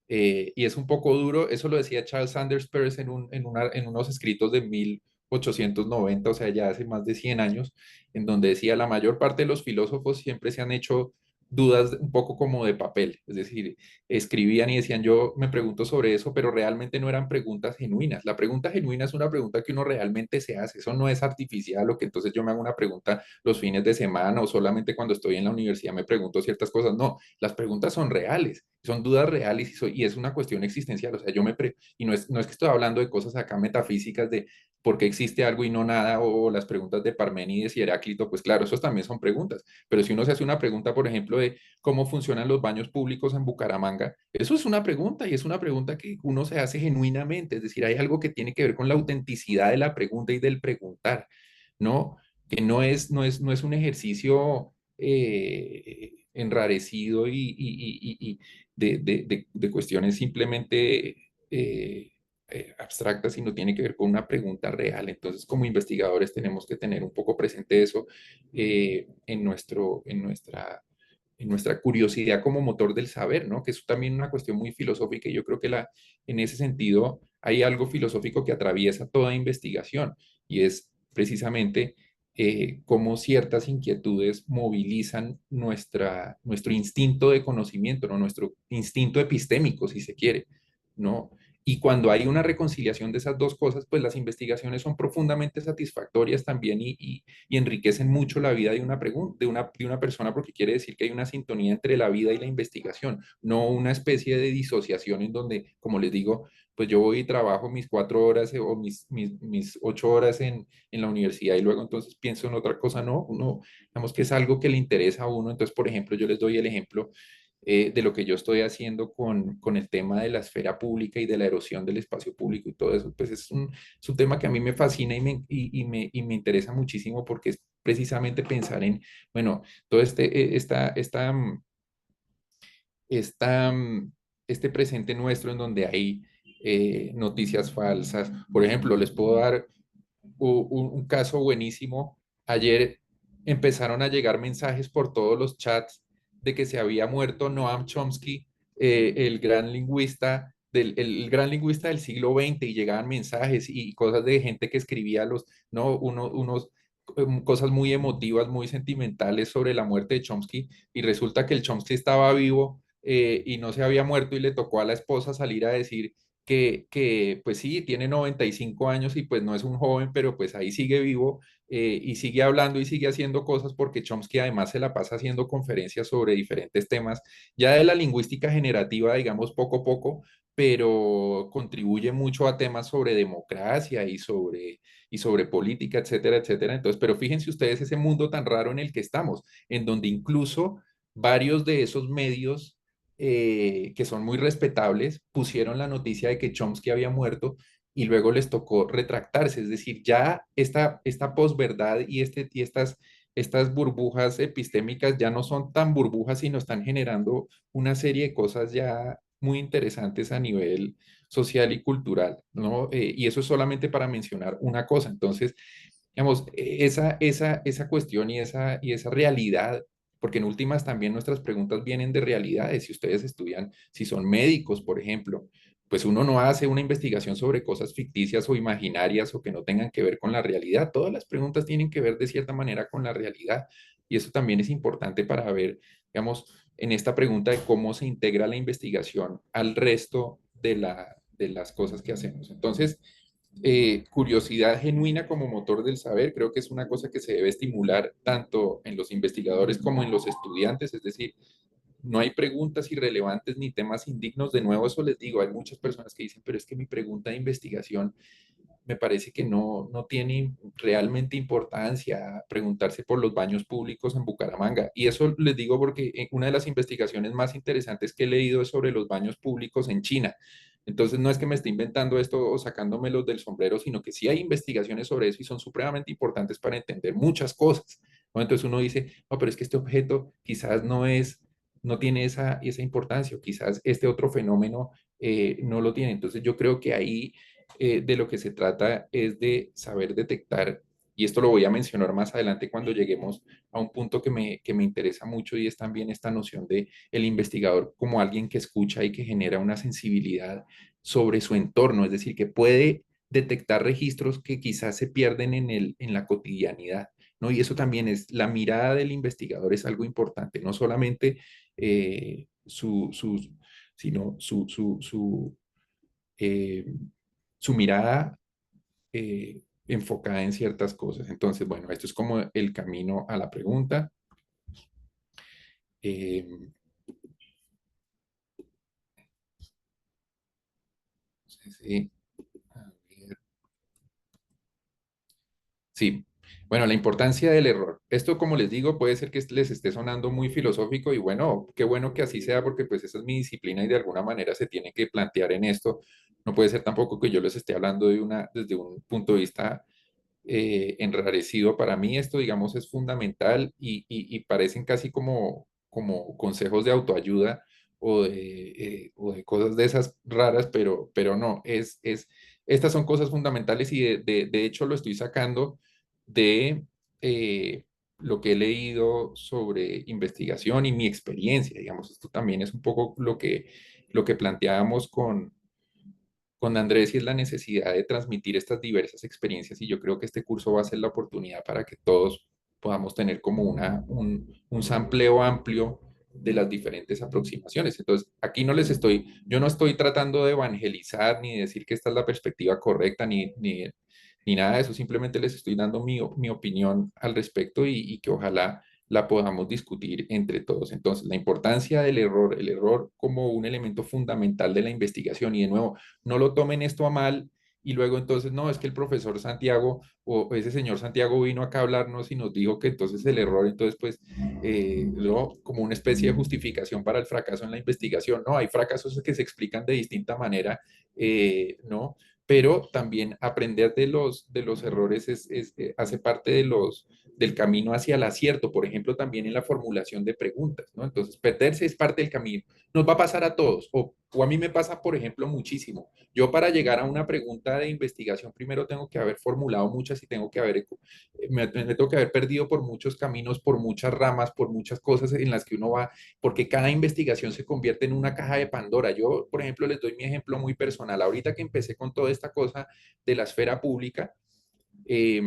Y es un poco duro, eso lo decía Charles Sanders Peirce en unos escritos de 1890, o sea, ya hace más de 100 años, en donde decía la mayor parte de los filósofos siempre se han hecho dudas un poco como de papel, es decir, escribían y decían yo me pregunto sobre eso, pero realmente no eran preguntas genuinas. La pregunta genuina es una pregunta que uno realmente se hace, eso no es artificial, o que entonces yo me hago una pregunta los fines de semana o solamente cuando estoy en la universidad me pregunto ciertas cosas, no, las preguntas son reales, son dudas reales y es una cuestión existencial. O sea, y no es que estoy hablando de cosas acá metafísicas de por qué existe algo y no nada, o las preguntas de Parménides y Heráclito, pues claro, esos también son preguntas. Pero si uno se hace una pregunta, por ejemplo, de cómo funcionan los baños públicos en Bucaramanga, eso es una pregunta y es una pregunta que uno se hace genuinamente. Es decir, hay algo que tiene que ver con la autenticidad de la pregunta y del preguntar, ¿no? Que no es un ejercicio enrarecido y de cuestiones simplemente abstractas, sino tiene que ver con una pregunta real. Entonces, como investigadores tenemos que tener un poco presente eso en nuestra curiosidad como motor del saber, ¿no? Que es también una cuestión muy filosófica y yo creo que en ese sentido hay algo filosófico que atraviesa toda investigación y es precisamente cómo ciertas inquietudes movilizan nuestro instinto de conocimiento, ¿no? Nuestro instinto epistémico, si se quiere, ¿no? Y cuando hay una reconciliación de esas dos cosas, pues las investigaciones son profundamente satisfactorias también y enriquecen mucho la vida de una, de una persona porque quiere decir que hay una sintonía entre la vida y la investigación, no una especie de disociación en donde, como les digo, pues yo voy y trabajo mis 4 horas o mis 8 horas en la universidad y luego entonces pienso en otra cosa, no, uno, digamos que es algo que le interesa a uno, entonces, por ejemplo, yo les doy el ejemplo de lo que yo estoy haciendo con el tema de la esfera pública y de la erosión del espacio público y todo eso, pues es un tema que a mí me fascina y me interesa muchísimo porque es precisamente pensar en, bueno, todo esta, este presente nuestro en donde hay noticias falsas. Por ejemplo, les puedo dar un caso buenísimo. Ayer empezaron a llegar mensajes por todos los chats de que se había muerto Noam Chomsky, el gran lingüista el gran lingüista del siglo XX, y llegaban mensajes y cosas de gente que escribía no, unos cosas muy emotivas, muy sentimentales sobre la muerte de Chomsky, y resulta que el Chomsky estaba vivo y no se había muerto y le tocó a la esposa salir a decir pues sí, tiene 95 años y pues no es un joven, pero pues ahí sigue vivo y sigue hablando y sigue haciendo cosas porque Chomsky además se la pasa haciendo conferencias sobre diferentes temas, ya de la lingüística generativa, digamos, poco a poco, pero contribuye mucho a temas sobre democracia y sobre política, etcétera, etcétera. Entonces, pero fíjense ustedes ese mundo tan raro en el que estamos, en donde incluso varios de esos medios que son muy respetables, pusieron la noticia de que Chomsky había muerto y luego les tocó retractarse. Es decir, ya esta posverdad estas burbujas epistémicas ya no son tan burbujas, sino están generando una serie de cosas ya muy interesantes a nivel social y cultural, ¿no? Y eso es solamente para mencionar una cosa. Entonces, digamos, esa cuestión y esa realidad, porque en últimas también nuestras preguntas vienen de realidades. Si ustedes estudian, si son médicos, por ejemplo, pues uno no hace una investigación sobre cosas ficticias o imaginarias o que no tengan que ver con la realidad. Todas las preguntas tienen que ver de cierta manera con la realidad. Y eso también es importante para ver, digamos, en esta pregunta de cómo se integra la investigación al resto de las cosas que hacemos. Entonces, curiosidad genuina como motor del saber, creo que es una cosa que se debe estimular tanto en los investigadores como en los estudiantes, es decir, no hay preguntas irrelevantes ni temas indignos. De nuevo, eso les digo, hay muchas personas que dicen, pero es que mi pregunta de investigación me parece que no tiene realmente importancia preguntarse por los baños públicos en Bucaramanga. Y eso les digo porque una de las investigaciones más interesantes que he leído es sobre los baños públicos en China. Entonces, no es que me esté inventando esto o sacándomelos del sombrero, sino que sí hay investigaciones sobre eso y son supremamente importantes para entender muchas cosas, ¿no? Entonces uno dice, no, pero es que este objeto quizás no tiene esa importancia, o quizás este otro fenómeno no lo tiene. Entonces yo creo que ahí de lo que se trata es de saber detectar, y esto lo voy a mencionar más adelante cuando lleguemos a un punto que me interesa mucho, y es también esta noción de el investigador como alguien que escucha y que genera una sensibilidad sobre su entorno, es decir, que puede detectar registros que quizás se pierden en la cotidianidad, ¿no? Y eso también es, la mirada del investigador es algo importante, no solamente eh, su, su, sino eh, su mirada enfocada en ciertas cosas. Entonces, bueno, esto es como el camino a la pregunta. Eh, sí, a ver. Sí, bueno, la importancia del error. Esto, como les digo, puede ser que les esté sonando muy filosófico y bueno, qué bueno que así sea porque pues esa es mi disciplina y de alguna manera se tiene que plantear en esto. No puede ser tampoco que yo les esté hablando desde un punto de vista enrarecido. Para mí esto, digamos, es fundamental y parecen casi como consejos de autoayuda o de cosas de esas raras, pero no, estas son cosas fundamentales y de hecho lo estoy sacando de lo que he leído sobre investigación y mi experiencia, digamos, esto también es un poco lo que planteábamos con Andrés y es la necesidad de transmitir estas diversas experiencias y yo creo que este curso va a ser la oportunidad para que todos podamos tener como un sampleo amplio de las diferentes aproximaciones. Entonces, aquí yo no estoy tratando de evangelizar ni decir que esta es la perspectiva correcta ni nada de eso, simplemente les estoy dando mi opinión al respecto y que ojalá la podamos discutir entre todos. Entonces, la importancia del error, el error como un elemento fundamental de la investigación y de nuevo, no lo tomen esto a mal y luego entonces, no, es que el profesor Santiago o ese señor Santiago vino acá a hablarnos y nos dijo que entonces el error, entonces pues, no, como una especie de justificación para el fracaso en la investigación, no, hay fracasos que se explican de distinta manera, ¿no? Pero también aprender de los errores hace parte del camino hacia el acierto, por ejemplo, también en la formulación de preguntas, ¿no? Entonces, perderse es parte del camino. Nos va a pasar a todos, o a mí me pasa, por ejemplo, muchísimo. Yo para llegar a una pregunta de investigación, primero tengo que haber formulado muchas y tengo que me tengo que haber perdido por muchos caminos, por muchas ramas, por muchas cosas en las que uno va, porque cada investigación se convierte en una caja de Pandora. Yo, por ejemplo, les doy mi ejemplo muy personal. Ahorita que empecé con toda esta cosa de la esfera pública, eh,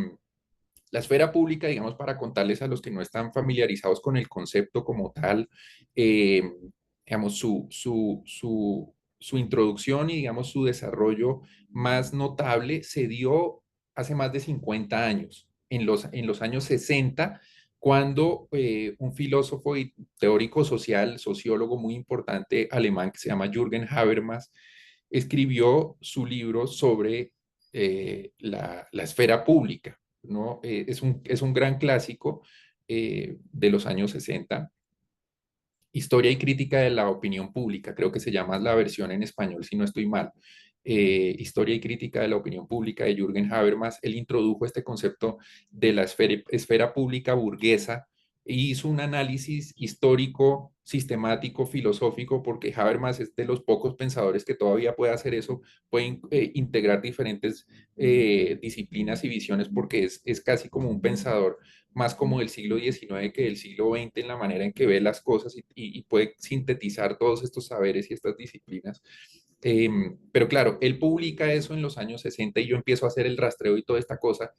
la esfera pública, digamos, para contarles a los que no están familiarizados con el concepto como tal, eh, digamos, su introducción y, digamos, su desarrollo más notable se dio hace más de 50 años, en los años 60, cuando un filósofo y teórico social, sociólogo muy importante alemán que se llama Jürgen Habermas, escribió su libro sobre la esfera pública, ¿no? Es un gran clásico de los años 60, Historia y crítica de la opinión pública, creo que se llama la versión en español, si no estoy mal. Historia y crítica de la opinión pública de Jürgen Habermas, él introdujo este concepto de la esfera pública burguesa e hizo un análisis histórico, sistemático, filosófico, porque Habermas es de los pocos pensadores que todavía puede hacer eso, puede integrar diferentes disciplinas y visiones, porque es casi como un pensador más como del siglo XIX que del siglo XX en la manera en que ve las cosas y puede sintetizar todos estos saberes y estas disciplinas. Pero claro, él publica eso en los años 60 y yo empiezo a hacer el rastreo y toda esta cosa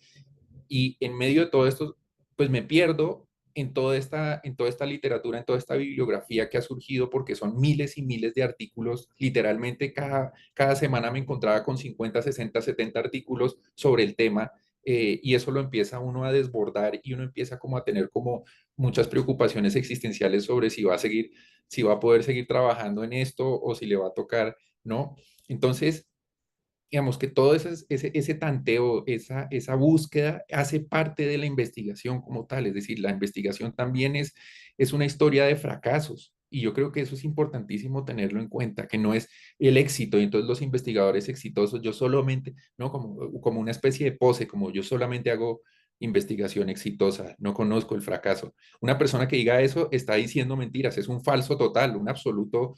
y en medio de todo esto, pues me pierdo en toda esta literatura, en toda esta bibliografía que ha surgido, porque son miles y miles de artículos. Literalmente cada semana me encontraba con 50, 60, 70 artículos sobre el tema. Y eso lo empieza uno a desbordar y uno empieza como a tener como muchas preocupaciones existenciales sobre si va a seguir, si va a poder seguir trabajando en esto o si le va a tocar, ¿no? Entonces, digamos que todo ese tanteo, esa búsqueda hace parte de la investigación como tal, es decir, la investigación también es una historia de fracasos y yo creo que eso es importantísimo tenerlo en cuenta, que no es el éxito y entonces los investigadores exitosos, yo solamente, ¿no? Como una especie de pose, como yo solamente hago investigación exitosa, no conozco el fracaso. Una persona que diga eso está diciendo mentiras, es un falso total, un absoluto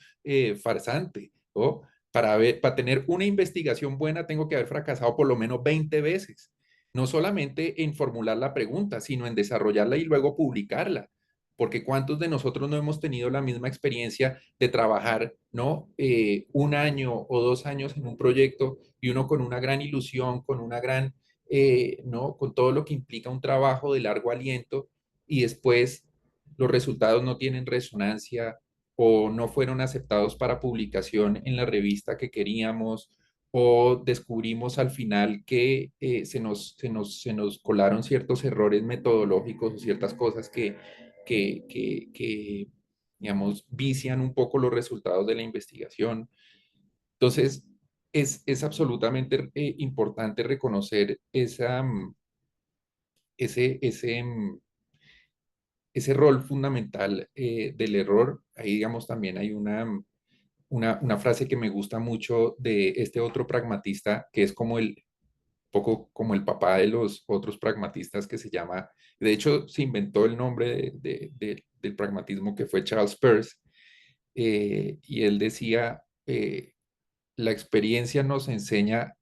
farsante, ¿no? Para tener una investigación buena tengo que haber fracasado por lo menos 20 veces, no solamente en formular la pregunta, sino en desarrollarla y luego publicarla. Porque ¿cuántos de nosotros no hemos tenido la misma experiencia de trabajar, ¿no? Un año o 2 años en un proyecto y uno con una gran ilusión, con una gran, ¿no? Con todo lo que implica un trabajo de largo aliento y después los resultados no tienen resonancia o no fueron aceptados para publicación en la revista que queríamos, o descubrimos al final que se nos colaron ciertos errores metodológicos o ciertas cosas que, digamos, vician un poco los resultados de la investigación. Entonces, es absolutamente importante reconocer ese, ese rol fundamental del error. Ahí, digamos, también hay una frase que me gusta mucho de este otro pragmatista, que es como poco como el papá de los otros pragmatistas que se llama, de hecho se inventó el nombre del pragmatismo que fue Charles Peirce, y él decía, la experiencia nos enseña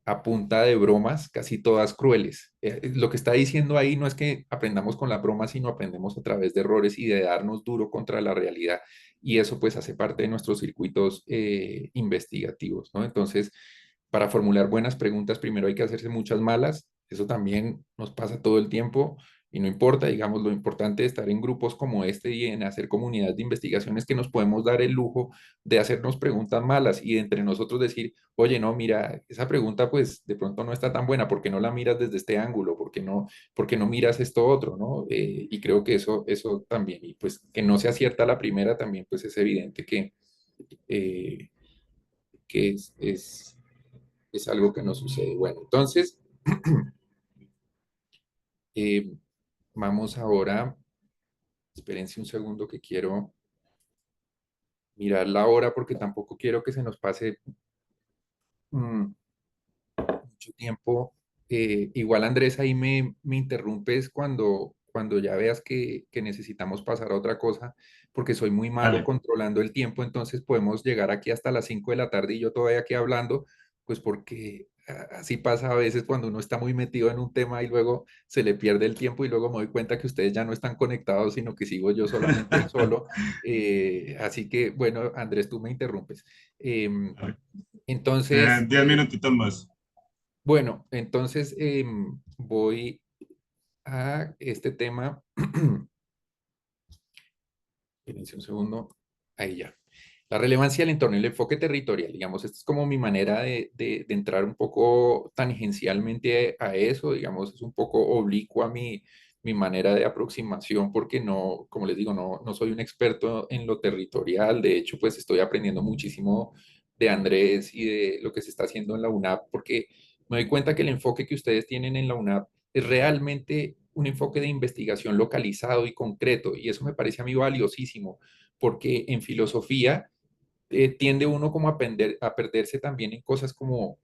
a punta de bromas, casi todas crueles. Lo que está diciendo ahí no es que aprendamos con las bromas, sino aprendemos a través de errores y de darnos duro contra la realidad. Y eso pues hace parte de nuestros circuitos investigativos, ¿no? Entonces, para formular buenas preguntas, primero hay que hacerse muchas malas. Eso también nos pasa todo el tiempo y no importa, digamos, lo importante de estar en grupos como este y en hacer comunidades de investigación es que nos podemos dar el lujo de hacernos preguntas malas y de entre nosotros decir, oye, no, mira, esa pregunta pues de pronto no está tan buena, ¿por qué no la miras desde este ángulo? Por qué no miras esto otro, ¿no? Y creo que eso también, y pues que no se acierta la primera también, pues es evidente eh, que es algo que no sucede. Bueno, entonces, eh, vamos ahora, espérense un segundo que quiero mirar la hora porque tampoco quiero que se nos pase mm, mucho tiempo. Igual Andrés, ahí me interrumpes cuando ya veas que necesitamos pasar a otra cosa, porque soy muy malo Dale. controlando el tiempo, entonces podemos llegar aquí hasta las 5 de la tarde y yo todavía aquí hablando, pues porque así pasa a veces cuando uno está muy metido en un tema y luego se le pierde el tiempo y luego me doy cuenta que ustedes ya no están conectados, sino que sigo yo solamente ahí solo. Así que, bueno, Andrés, tú me interrumpes. Entonces, 10 minutitos más. bueno, entonces voy a este tema. Espérense un segundo. Ahí ya. La relevancia del entorno y el enfoque territorial, digamos, esta es como mi manera de entrar un poco tangencialmente a eso, digamos, es un poco oblicua mi manera de aproximación porque no, como les digo, no soy un experto en lo territorial, de hecho, pues estoy aprendiendo muchísimo de Andrés y de lo que se está haciendo en la UNAP porque me doy cuenta que el enfoque que ustedes tienen en la UNAP es realmente un enfoque de investigación localizado y concreto y eso me parece a mí valiosísimo porque en filosofía tiende uno como a perderse también en cosas como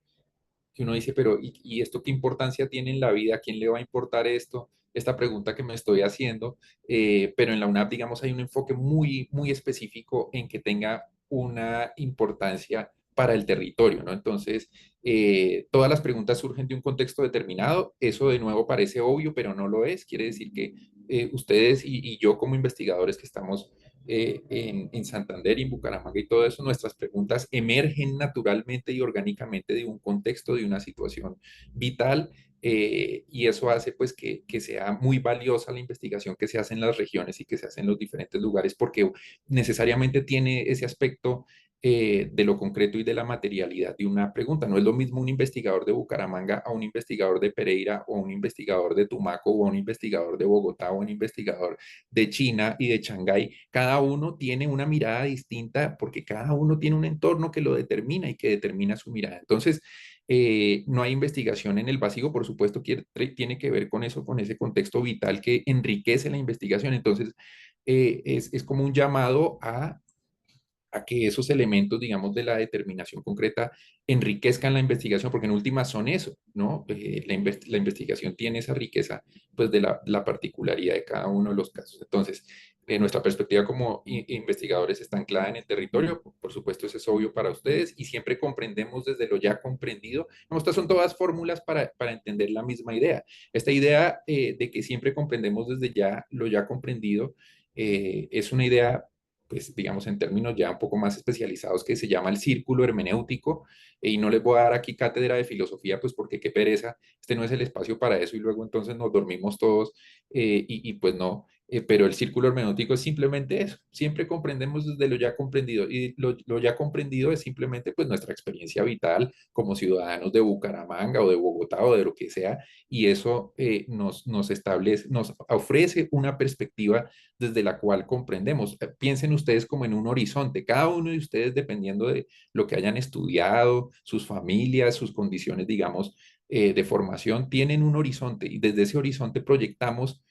que uno dice, pero ¿y esto qué importancia tiene en la vida? ¿A quién le va a importar esto? Esta pregunta que me estoy haciendo, pero en la UNAP, digamos, hay un enfoque muy específico en que tenga una importancia para el territorio, ¿no? Entonces, todas las preguntas surgen de un contexto determinado, eso de nuevo parece obvio, pero no lo es, quiere decir que ustedes y yo como investigadores que estamos en Santander y en Bucaramanga y todo eso, nuestras preguntas emergen naturalmente y orgánicamente de un contexto, de una situación vital, y eso hace pues que sea muy valiosa la investigación que se hace en las regiones y que se hace en los diferentes lugares porque necesariamente tiene ese aspecto de lo concreto y de la materialidad de una pregunta. No es lo mismo un investigador de Bucaramanga a un investigador de Pereira o un investigador de Tumaco o un investigador de Bogotá o un investigador de China y de Shanghái. Cada uno tiene una mirada distinta porque cada uno tiene un entorno que lo determina y que determina su mirada. Entonces, no hay investigación en el vacío, por supuesto, que tiene que ver con eso, con ese contexto vital que enriquece la investigación. Entonces, es como un llamado a que esos elementos, digamos, de la determinación concreta enriquezcan la investigación, porque en última son eso, ¿no? La investigación tiene esa riqueza, pues, de la particularidad de cada uno de los casos. Entonces, nuestra perspectiva como investigadores está anclada en el territorio, por supuesto, eso es obvio para ustedes, y siempre comprendemos desde lo ya comprendido. Estas son todas fórmulas para entender la misma idea. Esta idea de que siempre comprendemos desde ya lo ya comprendido es una idea pues digamos en términos ya un poco más especializados que se llama el círculo hermenéutico y no les voy a dar aquí cátedra de filosofía pues porque qué pereza, este no es el espacio para eso y luego entonces nos dormimos todos y pues no, pero el círculo hermenéutico es simplemente eso, siempre comprendemos desde lo ya comprendido y lo ya comprendido es simplemente pues nuestra experiencia vital como ciudadanos de Bucaramanga o de Bogotá o de lo que sea y eso nos establece, nos ofrece una perspectiva desde la cual comprendemos. Piensen ustedes como en un horizonte, cada uno de ustedes dependiendo de lo que hayan estudiado, sus familias, sus condiciones, digamos, de formación, tienen un horizonte y desde ese horizonte proyectamos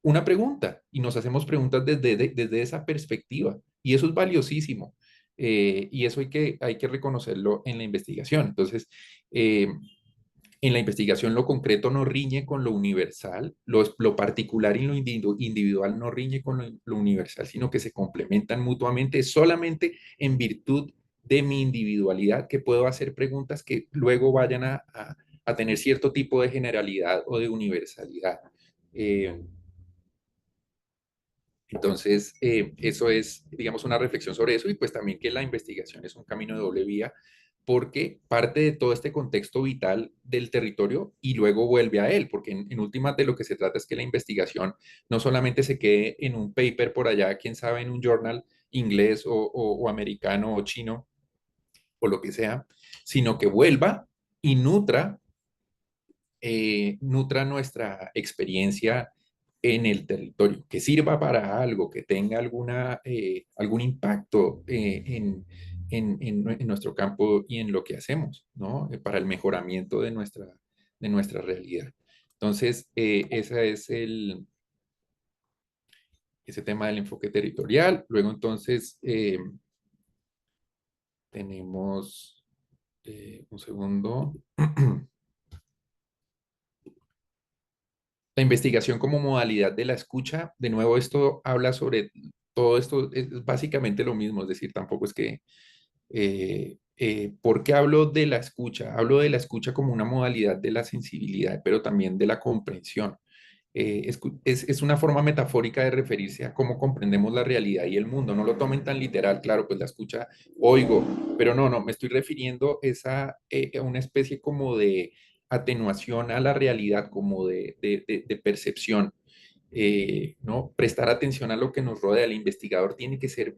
una pregunta y nos hacemos preguntas desde esa perspectiva y eso es valiosísimo. Y eso hay que reconocerlo en la investigación. Entonces, En la investigación lo concreto no riñe con lo universal, lo particular y lo individual no riñe con lo universal, sino que se complementan mutuamente solamente en virtud de mi individualidad, que puedo hacer preguntas que luego vayan a tener cierto tipo de generalidad o de universalidad. Eh, entonces, eso es, digamos, una reflexión sobre eso y pues también que la investigación es un camino de doble vía porque parte de todo este contexto vital del territorio y luego vuelve a él, porque en últimas de lo que se trata es que la investigación no solamente se quede en un paper por allá, quién sabe, en un journal inglés o americano o chino o lo que sea, sino que vuelva y nutra nuestra experiencia en el territorio, que sirva para algo, que tenga algún impacto en nuestro campo y en lo que hacemos, ¿no? Para el mejoramiento de nuestra realidad. Entonces, ese es ese tema del enfoque territorial. Luego, entonces, tenemos un segundo. La investigación como modalidad de la escucha, de nuevo, esto habla sobre todo esto, es básicamente lo mismo, es decir, tampoco es que, ¿por qué hablo de la escucha? Hablo de la escucha como una modalidad de la sensibilidad, pero también de la comprensión. Es una forma metafórica de referirse a cómo comprendemos la realidad y el mundo. No lo tomen tan literal, claro, pues la escucha, oigo, pero no, me estoy refiriendo a una especie como de atenuación a la realidad, como de percepción. ¿No? Prestar atención a lo que nos rodea. El investigador tiene que ser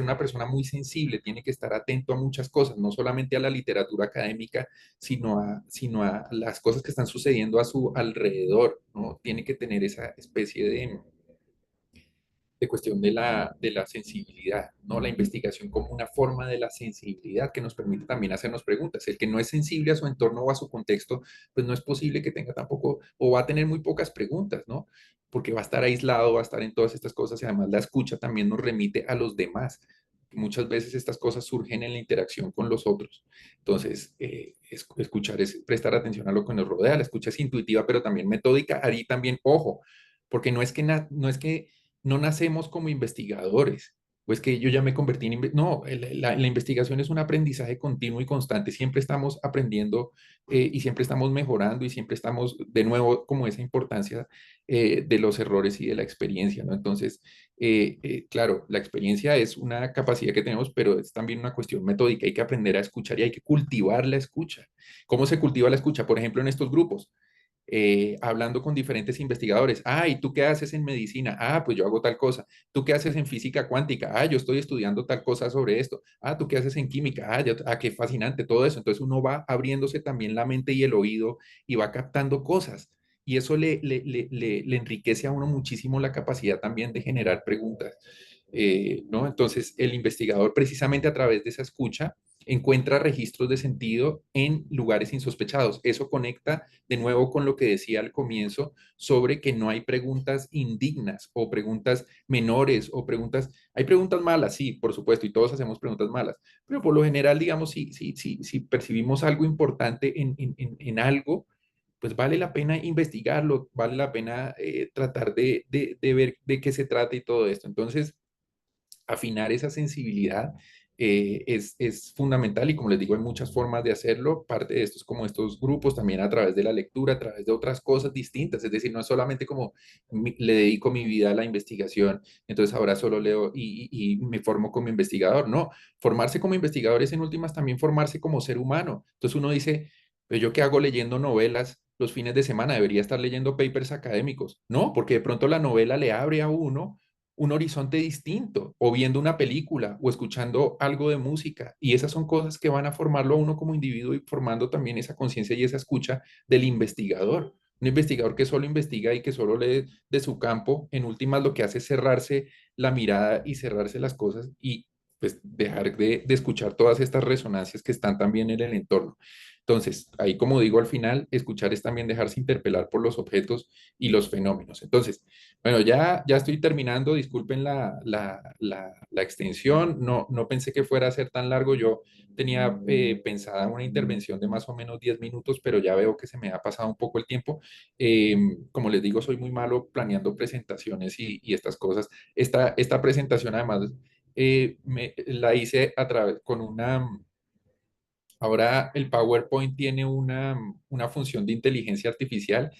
una persona muy sensible, tiene que estar atento a muchas cosas, no solamente a la literatura académica, sino a las cosas que están sucediendo a su alrededor, ¿no? Tiene que tener esa especie de cuestión de la sensibilidad, ¿no? La investigación como una forma de la sensibilidad que nos permite también hacernos preguntas. El que no es sensible a su entorno o a su contexto, pues no es posible que tenga tampoco, o va a tener muy pocas preguntas, ¿no? Porque va a estar aislado, va a estar en todas estas cosas y además la escucha también nos remite a los demás. Muchas veces estas cosas surgen en la interacción con los otros. Entonces, escuchar es prestar atención a lo que nos rodea. La escucha es intuitiva, pero también metódica. Ahí también, ojo, porque no es que no nacemos como investigadores, pues que yo ya me convertí No, la investigación es un aprendizaje continuo y constante, siempre estamos aprendiendo y siempre estamos mejorando y siempre estamos, de nuevo, como esa importancia de los errores y de la experiencia, ¿no? Entonces, claro, la experiencia es una capacidad que tenemos, pero es también una cuestión metódica, hay que aprender a escuchar y hay que cultivar la escucha. ¿Cómo se cultiva la escucha? Por ejemplo, en estos grupos hablando con diferentes investigadores. Ah, ¿y tú qué haces en medicina? Ah, pues yo hago tal cosa. ¿Tú qué haces en física cuántica? Ah, yo estoy estudiando tal cosa sobre esto. Ah, ¿tú qué haces en química? Qué fascinante todo eso. Entonces uno va abriéndose también la mente y el oído y va captando cosas. Y eso le enriquece a uno muchísimo la capacidad también de generar preguntas. ¿No? Entonces, el investigador precisamente a través de esa escucha encuentra registros de sentido en lugares insospechados. Eso conecta de nuevo con lo que decía al comienzo sobre que no hay preguntas indignas o preguntas menores o preguntas, hay preguntas malas, sí, por supuesto, y todos hacemos preguntas malas, pero por lo general, digamos, si percibimos algo importante en algo, pues vale la pena investigarlo, vale la pena tratar de ver de qué se trata y todo esto. Entonces, afinar esa sensibilidad es fundamental y como les digo, hay muchas formas de hacerlo. Parte de esto es como estos grupos, también a través de la lectura, a través de otras cosas distintas. Es decir, no es solamente como le dedico mi vida a la investigación, entonces ahora solo leo y me formo como investigador. No, formarse como investigador es en últimas también formarse como ser humano. Entonces uno dice, pero yo qué hago leyendo novelas los fines de semana, debería estar leyendo papers académicos. No, porque de pronto la novela le abre a uno un horizonte distinto, o viendo una película, o escuchando algo de música. Y esas son cosas que van a formarlo a uno como individuo y formando también esa conciencia y esa escucha del investigador. Un investigador que solo investiga y que solo lee de su campo, en últimas lo que hace es cerrarse la mirada y cerrarse las cosas y pues dejar de escuchar todas estas resonancias que están también en el entorno. Entonces, ahí como digo al final, escuchar es también dejarse interpelar por los objetos y los fenómenos. Entonces, bueno, ya estoy terminando, disculpen la extensión, no pensé que fuera a ser tan largo, yo tenía pensada una intervención de más o menos 10 minutos, pero ya veo que se me ha pasado un poco el tiempo. Eh, Como les digo, soy muy malo planeando presentaciones y estas cosas. Esta presentación además la hice a través con una. Ahora el PowerPoint tiene una función de inteligencia artificial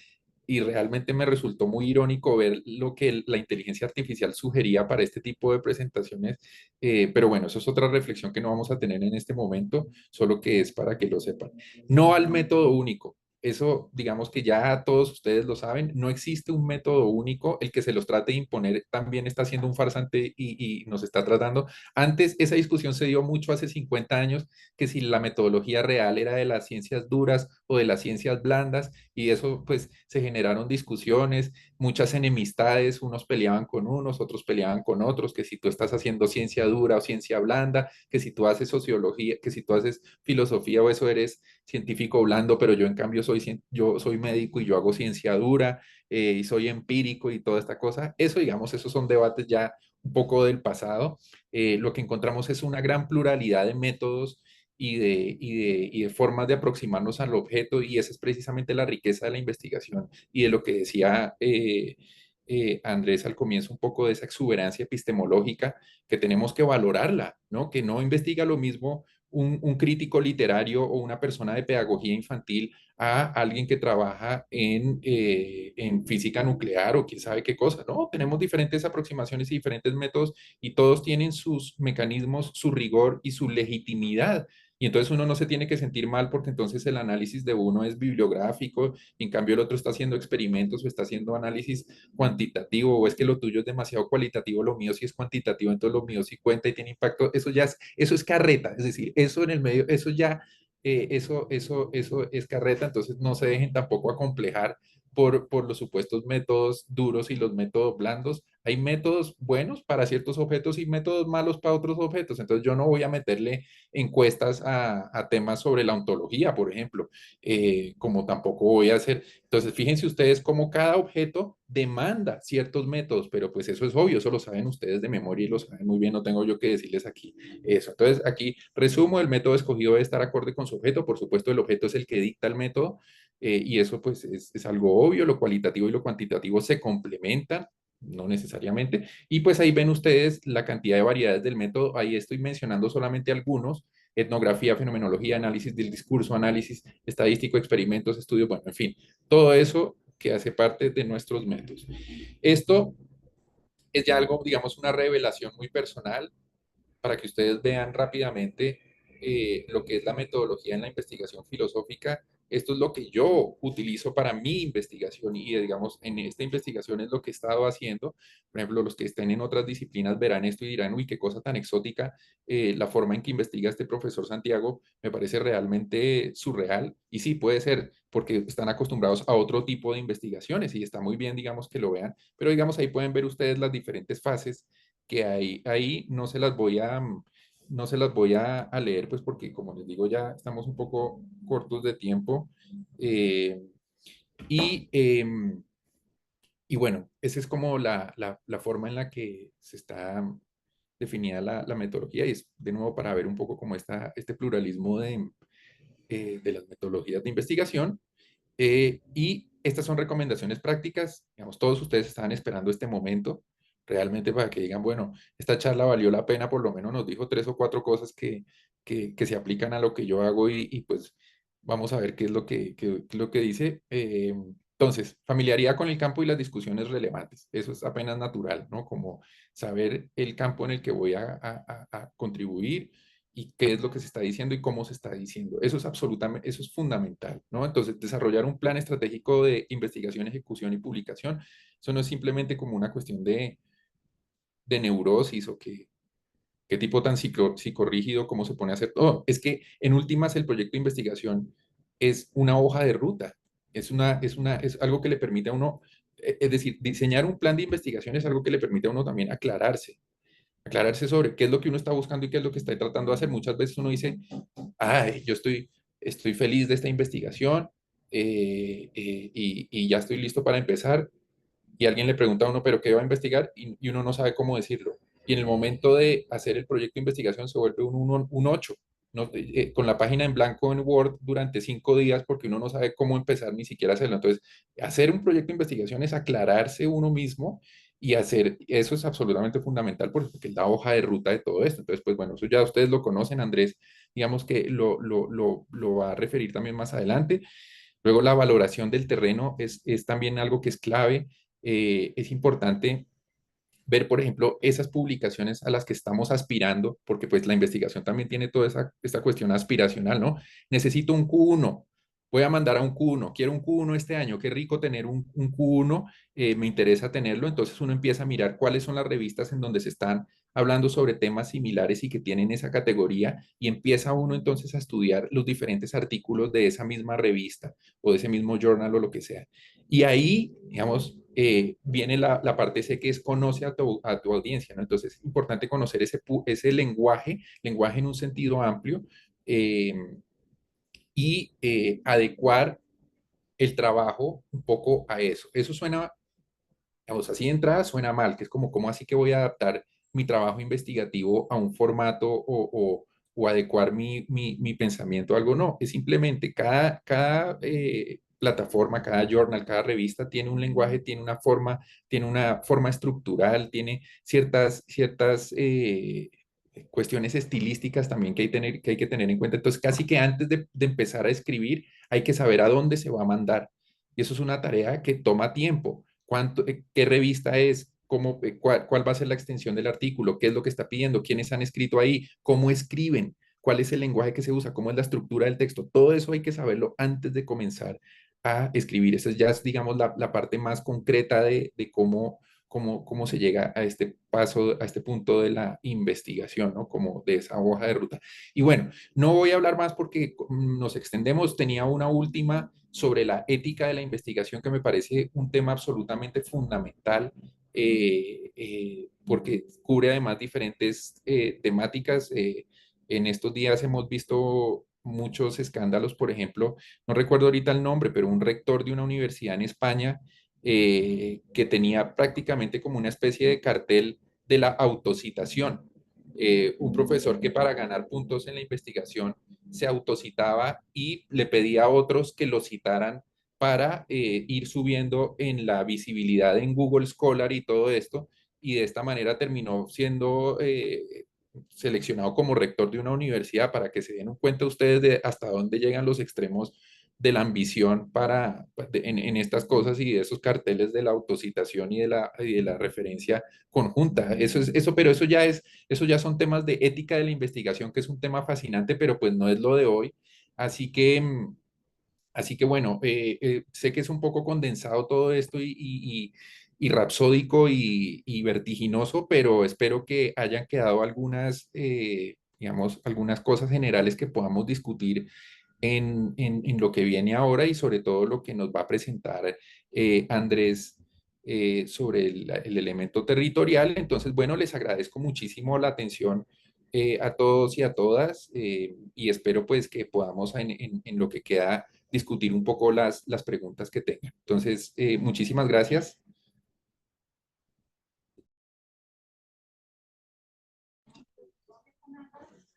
y realmente me resultó muy irónico ver lo que la inteligencia artificial sugería para este tipo de presentaciones. Pero bueno, eso es otra reflexión que no vamos a tener en este momento, solo que es para que lo sepan. No al método único. Eso, digamos que ya todos ustedes lo saben, no existe un método único. El que se los trate de imponer también está siendo un farsante y nos está tratando. Antes, esa discusión se dio mucho hace 50 años, que si la metodología real era de las ciencias duras o de las ciencias blandas, y eso pues se generaron discusiones, muchas enemistades, unos peleaban con unos, otros peleaban con otros, que si tú estás haciendo ciencia dura o ciencia blanda, que si tú haces sociología, que si tú haces filosofía o eso eres científico blando, pero yo en cambio yo soy médico y yo hago ciencia dura y soy empírico y toda esta cosa. Eso, digamos, esos son debates ya un poco del pasado. Lo que encontramos es una gran pluralidad de métodos y de formas de aproximarnos al objeto, y esa es precisamente la riqueza de la investigación y de lo que decía Andrés al comienzo, un poco de esa exuberancia epistemológica que tenemos que valorarla, ¿no? Que no investiga lo mismo un crítico literario o una persona de pedagogía infantil a alguien que trabaja en física nuclear o quién sabe qué cosa, ¿no? Tenemos diferentes aproximaciones y diferentes métodos y todos tienen sus mecanismos, su rigor y su legitimidad. Y entonces uno no se tiene que sentir mal porque entonces el análisis de uno es bibliográfico y en cambio el otro está haciendo experimentos o está haciendo análisis cuantitativo, o es que lo tuyo es demasiado cualitativo, lo mío sí es cuantitativo, entonces lo mío sí cuenta y tiene impacto. Eso es carreta, es decir, eso en el medio, eso ya, eso es carreta, entonces no se dejen tampoco acomplejar por los supuestos métodos duros y los métodos blandos. Hay métodos buenos para ciertos objetos y métodos malos para otros objetos. Entonces yo no voy a meterle encuestas a temas sobre la ontología, por ejemplo, como tampoco voy a hacer. Entonces fíjense ustedes cómo cada objeto demanda ciertos métodos, pero pues eso es obvio, eso lo saben ustedes de memoria y lo saben muy bien, no tengo yo que decirles aquí eso. Entonces aquí resumo, el método escogido debe estar acorde con su objeto, por supuesto el objeto es el que dicta el método, y eso pues es algo obvio, lo cualitativo y lo cuantitativo se complementan, no necesariamente, y pues ahí ven ustedes la cantidad de variedades del método, ahí estoy mencionando solamente algunos: etnografía, fenomenología, análisis del discurso, análisis estadístico, experimentos, estudios, bueno, en fin, todo eso que hace parte de nuestros métodos. Esto es ya algo, digamos, una revelación muy personal para que ustedes vean rápidamente lo que es la metodología en la investigación filosófica. Esto es lo que yo utilizo para mi investigación y, digamos, en esta investigación es lo que he estado haciendo. Por ejemplo, los que estén en otras disciplinas verán esto y dirán, uy, qué cosa tan exótica. La forma en que investiga este profesor Santiago me parece realmente surreal. Y sí, puede ser porque están acostumbrados a otro tipo de investigaciones y está muy bien, digamos, que lo vean. Pero, digamos, ahí pueden ver ustedes las diferentes fases que hay ahí. No se las voy a leer, pues porque como les digo, ya estamos un poco cortos de tiempo. Eh, y, em, y bueno, esa es como la forma en la que se está definida la metodología, y es de nuevo para ver un poco como este pluralismo de las metodologías de investigación. Y estas son recomendaciones prácticas. Digamos, todos ustedes estaban esperando este momento realmente para que digan, bueno, esta charla valió la pena, por lo menos nos dijo 3 o 4 cosas que se aplican a lo que yo hago y pues vamos a ver qué es qué es lo que dice. Entonces, familiaridad con el campo y las discusiones relevantes. Eso es apenas natural, ¿no? Como saber el campo en el que voy a contribuir y qué es lo que se está diciendo y cómo se está diciendo. Eso es absolutamente, eso es fundamental, ¿no? Entonces, desarrollar un plan estratégico de investigación, ejecución y publicación, eso no es simplemente como una cuestión de neurosis o qué tipo tan psicorrígido, cómo se pone a hacer todo. Es que en últimas el proyecto de investigación es una hoja de ruta, es algo que le permite a uno, es decir, diseñar un plan de investigación es algo que le permite a uno también aclararse sobre qué es lo que uno está buscando y qué es lo que está tratando de hacer. Muchas veces uno dice, ay, yo estoy estoy feliz de esta investigación y ya estoy listo para empezar, y alguien le pregunta a uno, ¿pero qué va a investigar? Y uno no sabe cómo decirlo. Y en el momento de hacer el proyecto de investigación se vuelve un 8, no, con la página en blanco en Word durante 5 días porque uno no sabe cómo empezar ni siquiera a hacerlo. Entonces, hacer un proyecto de investigación es aclararse uno mismo y hacer, eso es absolutamente fundamental porque es la hoja de ruta de todo esto. Entonces, pues bueno, eso ya ustedes lo conocen, Andrés, digamos que lo va a referir también más adelante. Luego, la valoración del terreno es también algo que es clave. Es importante ver, por ejemplo, esas publicaciones a las que estamos aspirando, porque pues la investigación también tiene toda esta cuestión aspiracional, ¿no? Necesito un Q1, voy a mandar a un Q1, quiero un Q1 este año, qué rico tener un Q1, me interesa tenerlo, entonces uno empieza a mirar cuáles son las revistas en donde se están hablando sobre temas similares y que tienen esa categoría y empieza uno entonces a estudiar los diferentes artículos de esa misma revista o de ese mismo journal o lo que sea. Y ahí, digamos, viene la parte C que es conoce a tu audiencia, ¿no? Entonces es importante conocer ese lenguaje en un sentido amplio eh, y adecuar el trabajo un poco a eso. Eso suena, digamos, así de entrada suena mal, que es como, ¿cómo así que voy a adaptar mi trabajo investigativo a un formato o adecuar mi pensamiento a algo? No, es simplemente cada plataforma, cada journal, cada revista tiene un lenguaje, tiene una forma estructural, tiene ciertas cuestiones estilísticas también que hay que tener en cuenta. Entonces, casi que antes de empezar a escribir, hay que saber a dónde se va a mandar. Y eso es una tarea que toma tiempo. ¿Qué revista es? ¿Cuál va a ser la extensión del artículo? ¿Qué es lo que está pidiendo? ¿Quiénes han escrito ahí? ¿Cómo escriben? ¿Cuál es el lenguaje que se usa? ¿Cómo es la estructura del texto? Todo eso hay que saberlo antes de comenzar a escribir. Esa es ya, digamos, la parte más concreta de cómo se llega a este paso, a este punto de la investigación, ¿no? Como de esa hoja de ruta. Y bueno, no voy a hablar más porque nos extendemos. Tenía una última sobre la ética de la investigación que me parece un tema absolutamente fundamental porque cubre además diferentes temáticas. En estos días hemos visto muchos escándalos, por ejemplo, no recuerdo ahorita el nombre, pero un rector de una universidad en España que tenía prácticamente como una especie de cartel de la autocitación. Un profesor que para ganar puntos en la investigación se autocitaba y le pedía a otros que lo citaran para ir subiendo en la visibilidad en Google Scholar y todo esto, y de esta manera terminó siendo seleccionado como rector de una universidad para que se den cuenta ustedes de hasta dónde llegan los extremos de la ambición en estas cosas y de esos carteles de la autocitación y de la referencia conjunta. Pero eso ya son temas de ética de la investigación, que es un tema fascinante, pero pues no es lo de hoy. Así que, así que bueno, sé que es un poco condensado todo esto y rapsódico y vertiginoso, pero espero que hayan quedado digamos, algunas cosas generales que podamos discutir en lo que viene ahora y sobre todo lo que nos va a presentar Andrés sobre el elemento territorial. Entonces, bueno, les agradezco muchísimo la atención a todos y a todas y espero pues que podamos en lo que queda discutir un poco las preguntas que tengan. Entonces, muchísimas gracias.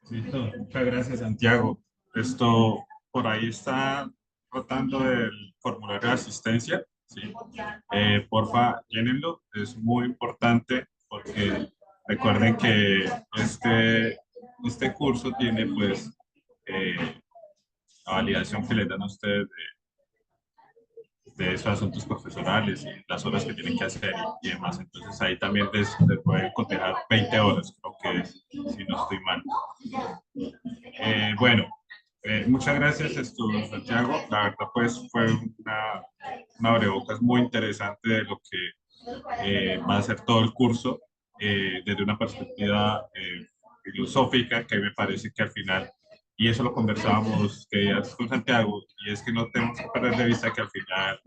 Listo, muchas gracias, Santiago. Esto por ahí está rotando el formulario de asistencia, ¿sí? Porfa, llénenlo, es muy importante porque recuerden que este curso tiene pues la validación que les dan a ustedes de esos asuntos profesionales y las horas que tienen que hacer y demás. Entonces ahí también les pueden cotejar 20 horas, creo que es, si no estoy mal. Bueno, muchas gracias, Santiago. La verdad, pues fue una abrebocas muy interesante de lo que va a ser todo el curso desde una perspectiva filosófica que me parece que al final, y eso lo conversábamos que ya con Santiago, y es que no tenemos que perder de vista que al final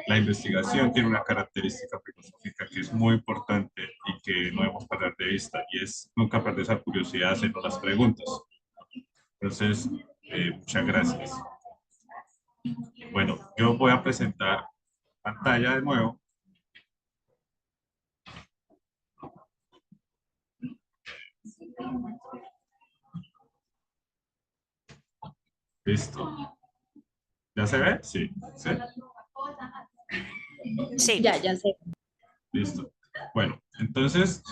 la investigación tiene una característica filosófica que es muy importante y que no debemos perder de vista, y es nunca perder esa curiosidad haciendo las preguntas. Entonces, Muchas gracias. Bueno, yo voy a presentar pantalla de nuevo. Listo. ¿Ya se ve? Sí. ¿Sí? Sí. Ya sé. Listo. Bueno, entonces,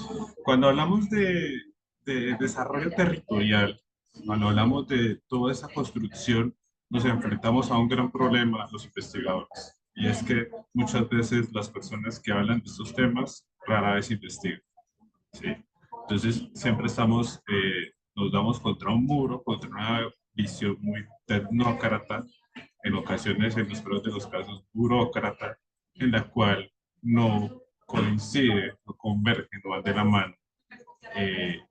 cuando hablamos de desarrollo territorial, cuando hablamos de toda esa construcción, nos enfrentamos a un gran problema los investigadores. Y es que muchas veces las personas que hablan de estos temas rara vez investigan. ¿Sí? Entonces, siempre nos damos contra un muro, contra una visión muy tecnócrata, en ocasiones, en los peores de los casos, burócrata, en la cual no coincide, no converge, no van de la mano eh,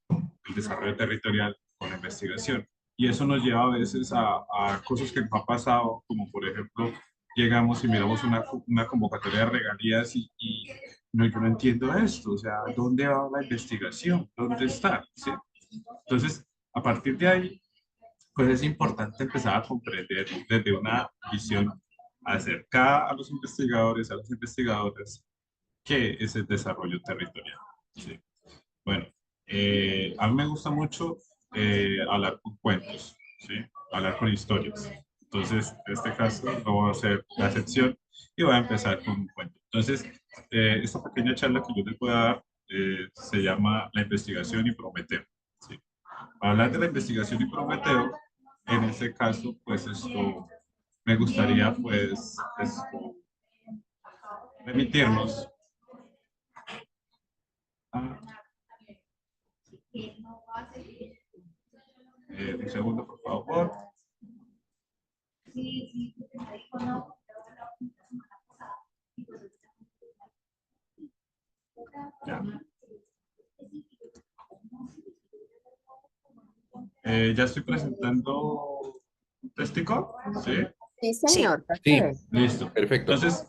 el desarrollo territorial con la investigación. Y eso nos lleva a veces a cosas que nos ha pasado, como por ejemplo, llegamos y miramos una convocatoria de regalías y no, yo no entiendo esto, o sea, ¿dónde va la investigación? ¿Dónde está? ¿Sí? Entonces, a partir de ahí, pues es importante empezar a comprender desde una visión acercada a los investigadores, a las investigadoras, qué es el desarrollo territorial. ¿Sí? Bueno, a mí me gusta mucho hablar con cuentos, ¿sí? Hablar con historias. Entonces, en este caso, no voy a hacer la sección y voy a empezar con un cuento. Entonces, esta pequeña charla que yo les voy a dar se llama La investigación y Prometeo. ¿Sí? Para hablar de la investigación y Prometeo, en este caso, pues esto, me gustaría pues esto, remitirnos a... un segundo, por favor. Ya. Ya estoy presentando un testigo, ¿sí? Sí, Sí. señor. Sí, Listo. perfecto. Entonces,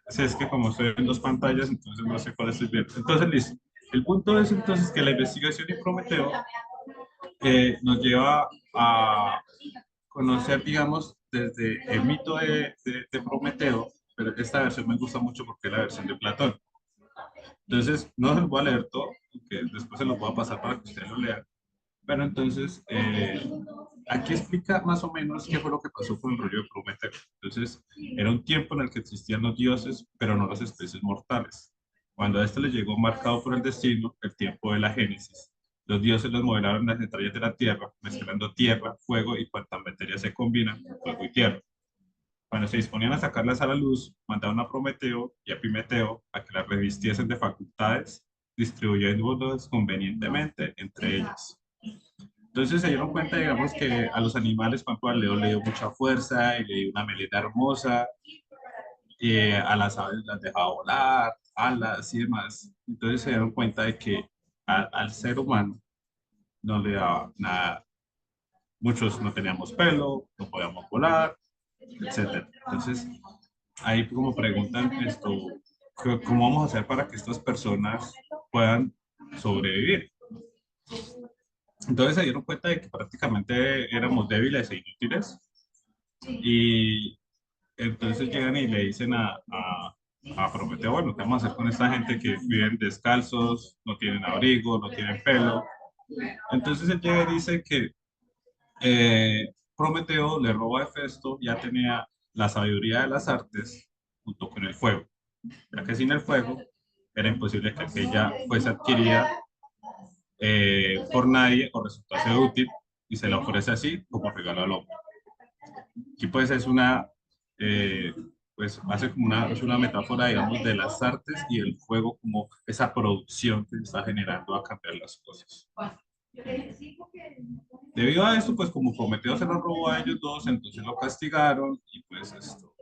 si es que como estoy en dos pantallas, entonces no sé cuál estoy viendo. Entonces, listo. El punto es entonces que la investigación y Prometeo nos lleva a conocer, digamos, desde el mito de Prometeo, pero esta versión me gusta mucho porque es la versión de Platón. Entonces, no se los voy a leer todo, que después se los voy a pasar para que ustedes lo lean. Pero entonces, aquí explica más o menos qué fue lo que pasó con el rollo de Prometeo. Entonces, era un tiempo en el que existían los dioses, pero no las especies mortales. Cuando a esto le llegó marcado por el destino, el tiempo de la Génesis, los dioses los modelaron en las entrañas de la tierra, mezclando tierra, fuego y cuantas materias se combinan, fuego y tierra. Cuando se disponían a sacarlas a la luz, mandaron a Prometeo y a Epimeteo a que las revistiesen de facultades, distribuyéndolas convenientemente entre ellas. Entonces se dieron cuenta, digamos, que a los animales, por ejemplo, al león le dio mucha fuerza y le dio una melena hermosa, a las aves las dejaba volar, alas y demás. Entonces se dieron cuenta de que al ser humano no le daba nada. Muchos no teníamos pelo, no podíamos volar, etcétera. Entonces, ahí como preguntan esto, ¿cómo vamos a hacer para que estas personas puedan sobrevivir? Entonces se dieron cuenta de que prácticamente éramos débiles e inútiles y entonces llegan y le dicen a Prometeo, bueno, ¿qué vamos a hacer con esta gente que viven descalzos, no tienen abrigo, no tienen pelo? Entonces él llega y dice que Prometeo le roba a Hefesto, ya tenía la sabiduría de las artes junto con el fuego, ya que sin el fuego era imposible que aquella fuese adquirida por nadie o resultase útil y se la ofrece así como regalo al hombre. Aquí pues pues hace como es una metáfora, digamos, de las artes y el fuego como esa producción que se está generando a cambiar las cosas. Debido a esto, pues como Prometeo se lo robó a ellos dos, entonces lo castigaron y pues esto,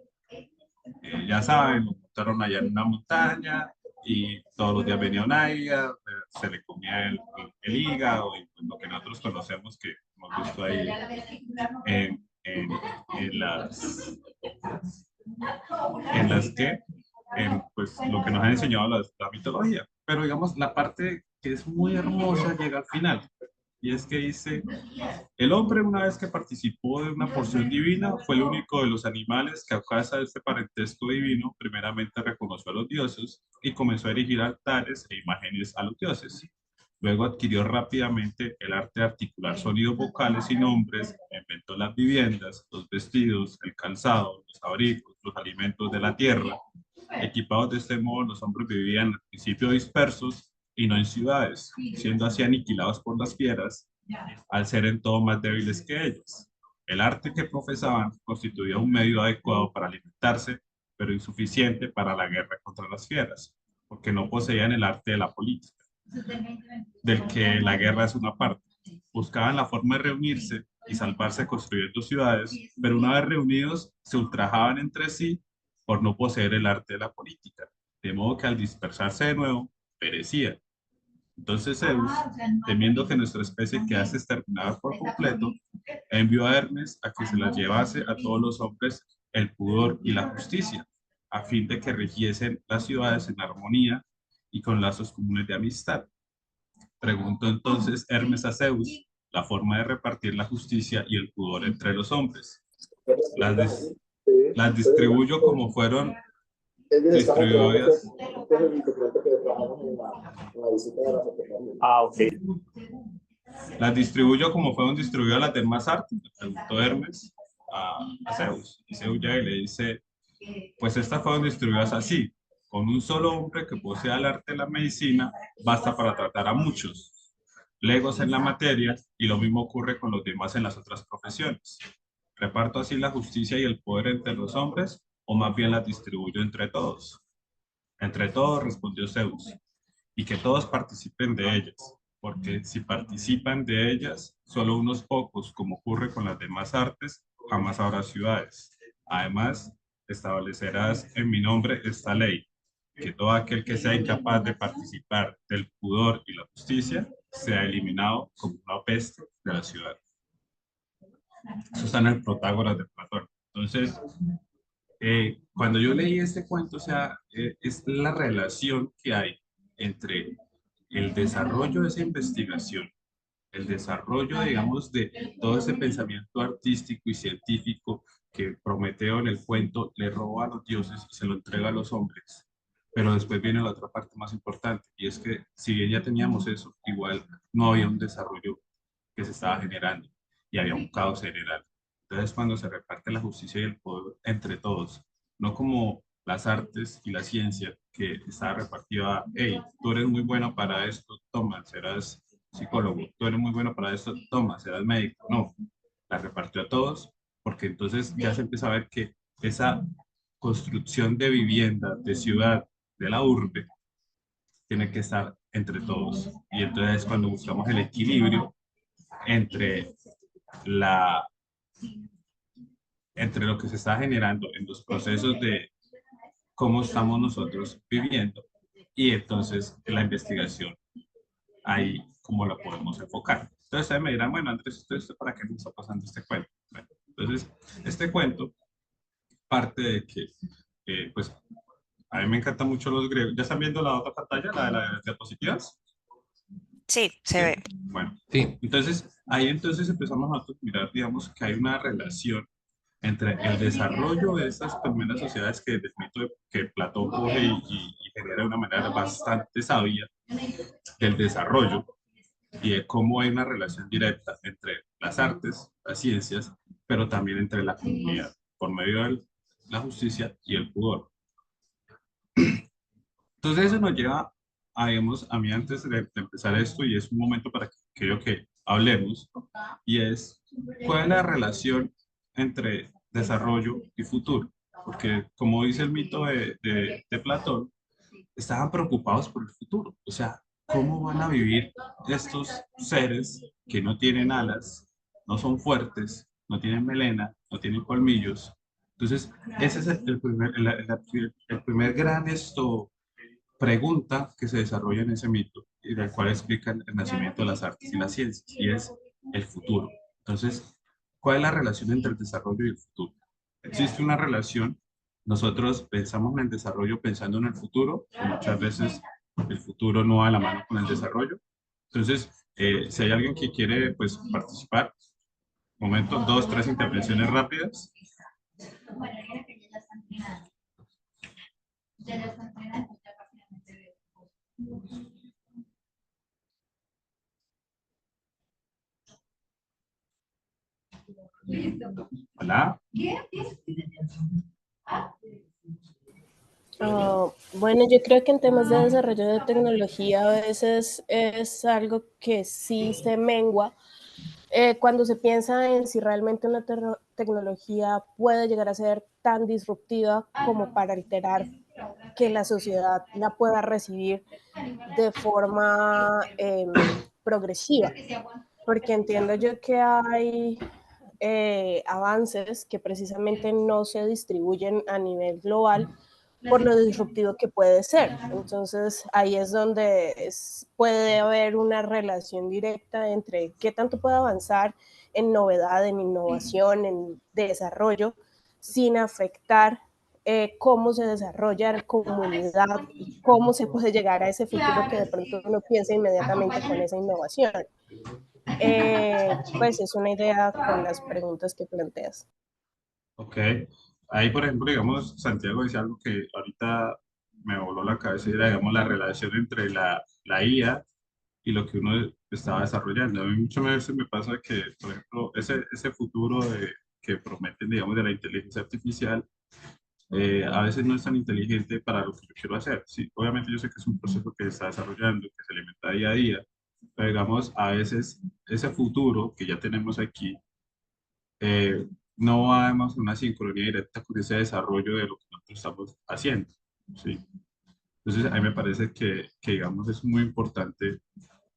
ya saben, lo montaron allá en una montaña y todos los días venía un águila, se le comía el hígado y pues, lo que nosotros conocemos que hemos visto ahí en las que, pues lo que nos ha enseñado la mitología. Pero digamos, la parte que es muy hermosa llega al final. y es que dice, el hombre una vez que participó de una porción divina fue el único de los animales que a causa de este parentesco divino primeramente reconoció a los dioses y comenzó a erigir altares e imágenes a los dioses. Luego adquirió rápidamente el arte de articular sonidos vocales y nombres, inventó las viviendas, los vestidos, el calzado, los abrigos, los alimentos de la tierra. Equipados de este modo, los hombres vivían al principio dispersos y no en ciudades, siendo así aniquilados por las fieras, al ser en todo más débiles que ellas. El arte que profesaban constituía un medio adecuado para alimentarse, pero insuficiente para la guerra contra las fieras, porque no poseían el arte de la política, del que la guerra es una parte. Buscaban la forma de reunirse y salvarse construyendo ciudades, pero una vez reunidos se ultrajaban entre sí por no poseer el arte de la política, de modo que al dispersarse de nuevo, perecían. Entonces Zeus, temiendo que nuestra especie quedase exterminada por completo, envió a Hermes a que se las llevase a todos los hombres el pudor y la justicia, a fin de que rigiesen las ciudades en armonía y con lazos comunes de amistad. Preguntó entonces Hermes a Zeus la forma de repartir la justicia y el pudor entre los hombres. Las, dis- las distribuyo como fueron distribuidas. Ah, ok. Las distribuyo como fueron distribuidas las demás artes, le preguntó Hermes a Zeus. Y Zeus ya le dice, pues estas fueron distribuidas así, con un solo hombre que posea el arte de la medicina, basta para tratar a muchos legos en la materia, y lo mismo ocurre con los demás en las otras profesiones. ¿Reparto así la justicia y el poder entre los hombres, o más bien las distribuyo entre todos? Entre todos, respondió Zeus, y que todos participen de ellas, porque si participan de ellas, solo unos pocos, como ocurre con las demás artes, jamás habrá ciudades. Además, establecerás en mi nombre esta ley, que todo aquel que sea incapaz de participar del pudor y la justicia, sea eliminado como una peste de la ciudad. Eso está en el Protágoras de Platón. Entonces, cuando yo leí este cuento, o sea, es la relación que hay entre el desarrollo de esa investigación, el desarrollo, digamos, de todo ese pensamiento artístico y científico que Prometeo en el cuento le roba a los dioses y se lo entrega a los hombres. Pero después viene la otra parte más importante, y es que si bien ya teníamos eso, igual no había un desarrollo que se estaba generando y había un caos general. Entonces, cuando se reparte la justicia y el poder entre todos, no como las artes y la ciencia, que estaba repartida, hey, tú eres muy bueno para esto, toma, serás psicólogo, tú eres muy bueno para esto, toma, serás médico. No, la repartió a todos, porque entonces ya se empieza a ver que esa construcción de vivienda, de ciudad, de la urbe, tiene que estar entre todos. Y entonces cuando buscamos el equilibrio entre la entre lo que se está generando en los procesos de cómo estamos nosotros viviendo y entonces la investigación, ahí cómo la podemos enfocar. Entonces ustedes me dirán, bueno, Andrés, ¿esto para qué nos está pasando este cuento? Bueno, entonces, este cuento parte de que, pues, a mí me encantan mucho los griegos. ¿Ya están viendo la otra pantalla, la de las diapositivas? Sí, se Sí. ve. Bueno, Sí, entonces, ahí entonces empezamos a mirar, digamos, que hay una relación entre el desarrollo de estas primeras sociedades que desde el mito que Platón coge y genera de una manera bastante sabia del desarrollo y de cómo hay una relación directa entre las artes, las ciencias, pero también entre la comunidad, por medio de la justicia y el pudor. Entonces eso nos lleva a, digamos, a mí antes de empezar esto, y es un momento para que creo que hablemos, y es, ¿cuál es la relación entre desarrollo y futuro? Porque como dice el mito de Platón, estaban preocupados por el futuro, o sea, ¿cómo van a vivir estos seres que no tienen alas, no son fuertes, no tienen melena, no tienen colmillos? Entonces, ese es el primer gran pregunta que se desarrolla en ese mito y del cual explica el nacimiento de las artes y las ciencias, y es el futuro. Entonces, ¿cuál es la relación entre el desarrollo y el futuro? ¿Existe una relación? Nosotros pensamos en el desarrollo pensando en el futuro, y muchas veces el futuro no va a la mano con el desarrollo. Entonces, Si hay alguien que quiere, pues, participar, momento, dos, tres intervenciones rápidas. Hola. Bueno, yo creo que en temas de desarrollo de tecnología a veces es algo que sí se mengua cuando se piensa en si realmente una tecnología puede llegar a ser tan disruptiva como para alterar que la sociedad la pueda recibir de forma progresiva. Porque entiendo yo que hay avances que precisamente no se distribuyen a nivel global por lo disruptivo que puede ser. Entonces, ahí es donde puede haber una relación directa entre qué tanto puede avanzar en novedad, en innovación, en desarrollo, sin afectar cómo se desarrolla la comunidad y cómo se puede llegar a ese futuro que de pronto uno piensa inmediatamente con esa innovación. Pues es una idea con las preguntas que planteas. Ok. Ahí, por ejemplo, digamos, Santiago decía algo que ahorita me voló la cabeza, y era, digamos, la relación entre la IA y lo que uno estaba desarrollando. A mí muchas veces me pasa que, por ejemplo, ese futuro que prometen, digamos, de la inteligencia artificial, a veces no es tan inteligente para lo que yo quiero hacer. Sí, obviamente yo sé que es un proceso que se está desarrollando, que se alimenta día a día, pero digamos, a veces ese futuro que ya tenemos aquí, no vamos a una sincronía directa con ese desarrollo de lo que nosotros estamos haciendo. ¿Sí? Entonces, a mí me parece que, digamos, es muy importante,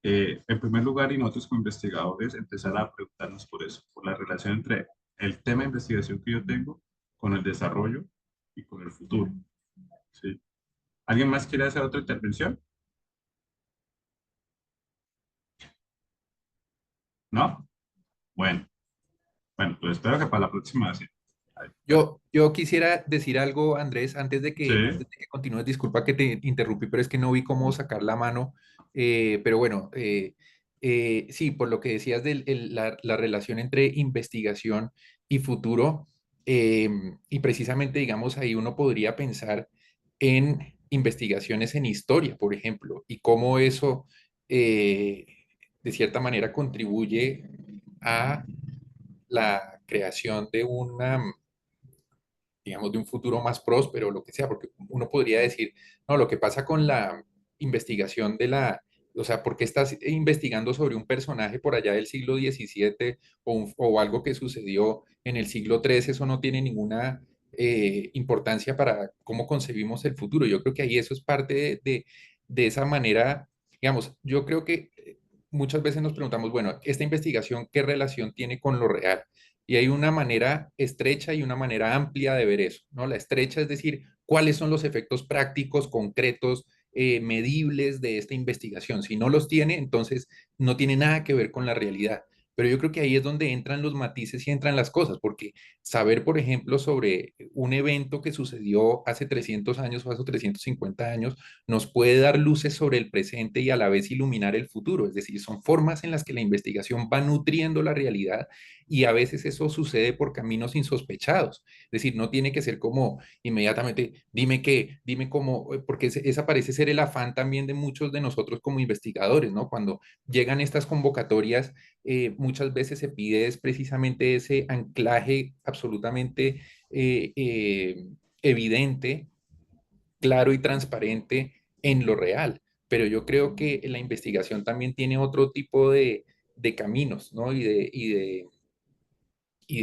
en primer lugar, y nosotros como investigadores, empezar a preguntarnos por eso, por la relación entre el tema de investigación que yo tengo con el desarrollo y con el futuro. ¿Sí? ¿Alguien más quiere hacer otra intervención? ¿No? Bueno, bueno, pues espero que para la próxima sí. Ay, dale. Yo quisiera decir algo, Andrés, Sí, antes de que continúes, disculpa que te interrumpí, pero es que no vi cómo sacar la mano. Pero bueno, sí, por lo que decías de la relación entre investigación y futuro, eh, y precisamente, digamos, ahí uno podría pensar en investigaciones en historia, por ejemplo, y cómo eso, de cierta manera, contribuye a la creación de una, digamos, de un futuro más próspero, lo que sea, porque uno podría decir, no, lo que pasa con la investigación de o sea, ¿por qué estás investigando sobre un personaje por allá del siglo XVII o algo que sucedió en el siglo XIII? Eso no tiene ninguna importancia para cómo concebimos el futuro. Yo creo que ahí eso es parte de esa manera, digamos, yo creo que muchas veces nos preguntamos, bueno, esta investigación, ¿qué relación tiene con lo real? Y hay una manera estrecha y una manera amplia de ver eso, ¿no? La estrecha es decir, cuáles son los efectos prácticos, concretos, medibles de esta investigación. Si no los tiene, entonces no tiene nada que ver con la realidad. Pero yo creo que ahí es donde entran los matices y entran las cosas, porque saber, por ejemplo, sobre un evento que sucedió hace 300 años o hace 350 años, nos puede dar luces sobre el presente y a la vez iluminar el futuro. Es decir, son formas en las que la investigación va nutriendo la realidad y a veces eso sucede por caminos insospechados. Es decir, no tiene que ser como inmediatamente, dime qué, dime cómo, porque esa parece ser el afán también de muchos de nosotros como investigadores, ¿no? Cuando llegan estas convocatorias, muchas veces se pide es precisamente ese anclaje absolutamente evidente, claro y transparente en lo real. Pero yo creo que la investigación también tiene otro tipo de caminos, ¿no? Y de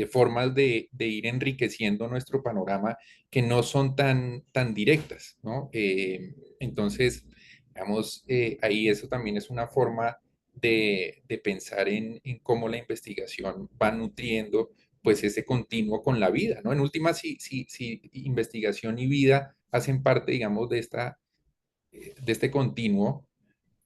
formas de ir enriqueciendo nuestro panorama que no son tan directas, ¿no? Entonces, digamos, ahí eso también es una forma de pensar en cómo la investigación va nutriendo pues ese continuo con la vida, ¿no? En última, si investigación y vida hacen parte, digamos, de este continuo,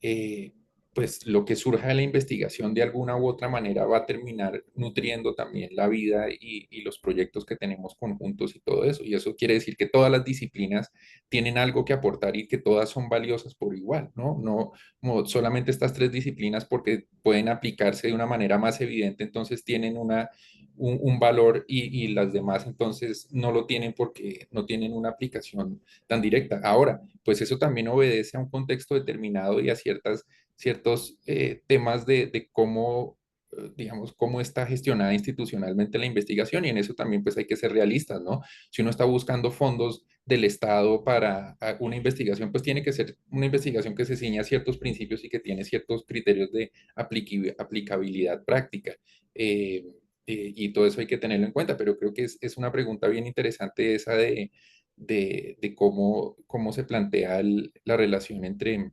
eh, pues lo que surja de la investigación de alguna u otra manera va a terminar nutriendo también la vida y los proyectos que tenemos conjuntos y todo eso. Y eso quiere decir que todas las disciplinas tienen algo que aportar y que todas son valiosas por igual, ¿no? No, no solamente estas tres disciplinas porque pueden aplicarse de una manera más evidente, entonces tienen un valor y las demás entonces no lo tienen porque no tienen una aplicación tan directa. Ahora, pues eso también obedece a un contexto determinado y a ciertos temas de cómo, digamos, cómo está gestionada institucionalmente la investigación y en eso también pues hay que ser realistas, ¿no? Si uno está buscando fondos del Estado para una investigación, pues tiene que ser una investigación que se ciña a ciertos principios y que tiene ciertos criterios de aplicabilidad práctica. Y todo eso hay que tenerlo en cuenta, pero creo que es una pregunta bien interesante esa de cómo se plantea la relación entre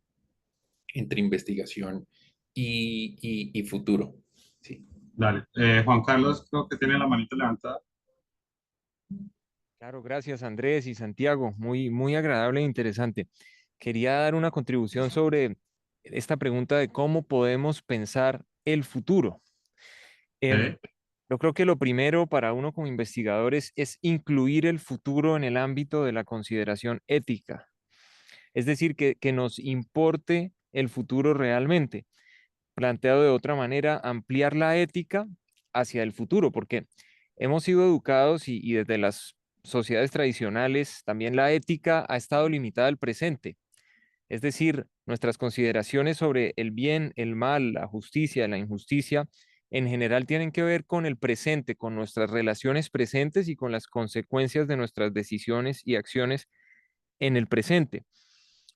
investigación y futuro. Sí. Dale. Juan Carlos, creo que tiene la manita levantada. Claro, gracias Andrés y Santiago, muy, muy agradable e interesante. Quería dar una contribución sobre esta pregunta de cómo podemos pensar el futuro. Em, Ok. yo creo que lo primero para uno como investigador es incluir el futuro en el ámbito de la consideración ética, es decir, que nos importe el futuro realmente. Planteado de otra manera, ampliar la ética hacia el futuro, porque hemos sido educados y desde las sociedades tradicionales también la ética ha estado limitada al presente. Es decir, nuestras consideraciones sobre el bien, el mal, la justicia, la injusticia, en general tienen que ver con el presente, con nuestras relaciones presentes y con las consecuencias de nuestras decisiones y acciones en el presente.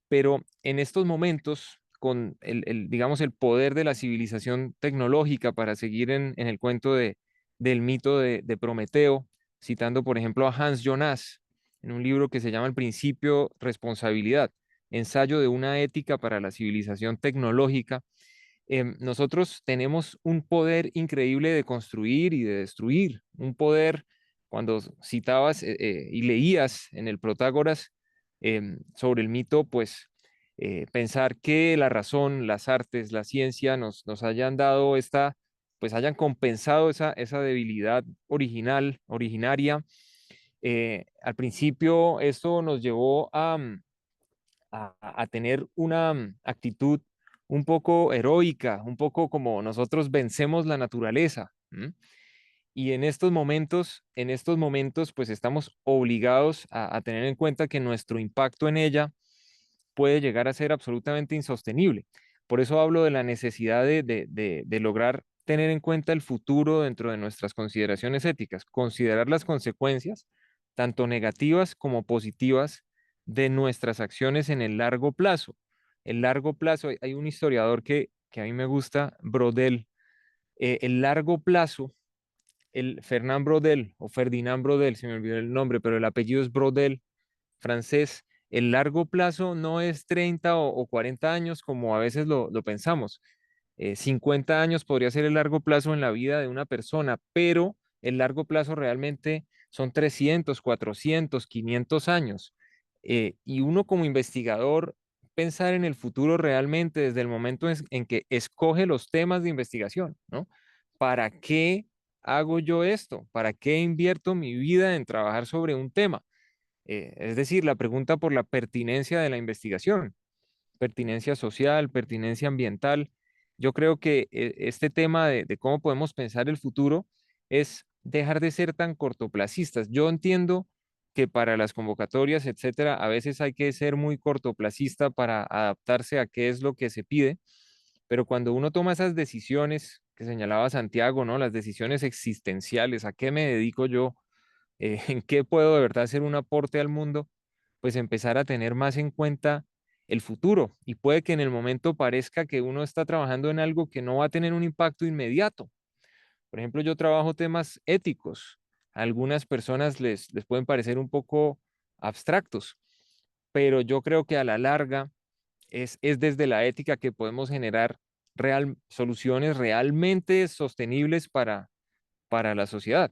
Pero en estos momentos, con digamos, el poder de la civilización tecnológica, para seguir en el cuento del mito de Prometeo, citando, por ejemplo, a Hans Jonas, en un libro que se llama El principio responsabilidad, ensayo de una ética para la civilización tecnológica, nosotros tenemos un poder increíble de construir y de destruir, un poder, cuando citabas y leías en el Protágoras sobre el mito, pues pensar que la razón, las artes, la ciencia nos hayan dado esta, pues hayan compensado esa debilidad original, originaria. Al principio esto nos llevó a tener una actitud un poco heroica, un poco como nosotros vencemos la naturaleza. ¿M? Y en estos momentos, pues estamos obligados a tener en cuenta que nuestro impacto en ella puede llegar a ser absolutamente insostenible. Por eso hablo de la necesidad de lograr tener en cuenta el futuro dentro de nuestras consideraciones éticas, considerar las consecuencias, tanto negativas como positivas, de nuestras acciones en el largo plazo. El largo plazo, hay un historiador que a mí me gusta, Brodel. El largo plazo, el Fernand Brodel o Ferdinand Brodel, se me olvidó el nombre, pero el apellido es Brodel, francés. El largo plazo no es 30 o 40 años como a veces lo pensamos. 50 años podría ser el largo plazo en la vida de una persona, pero el largo plazo realmente son 300, 400, 500 años. Y uno como investigador, pensar en el futuro realmente desde el momento en que escoge los temas de investigación, ¿no? ¿Para qué hago yo esto? ¿Para qué invierto mi vida en trabajar sobre un tema? Es decir, la pregunta por la pertinencia de la investigación, pertinencia social, pertinencia ambiental. Yo creo que este tema de cómo podemos pensar el futuro es dejar de ser tan cortoplacistas. Yo entiendo que para las convocatorias, etcétera, a veces hay que ser muy cortoplacista para adaptarse a qué es lo que se pide, pero cuando uno toma esas decisiones que señalaba Santiago, ¿no? Las decisiones existenciales, ¿a qué me dedico yo? ¿En qué puedo de verdad hacer un aporte al mundo? Pues empezar a tener más en cuenta el futuro. Y puede que en el momento parezca que uno está trabajando en algo que no va a tener un impacto inmediato. Por ejemplo, yo trabajo temas éticos. A algunas personas les pueden parecer un poco abstractos, pero yo creo que a la larga es desde la ética que podemos generar soluciones realmente sostenibles para la sociedad.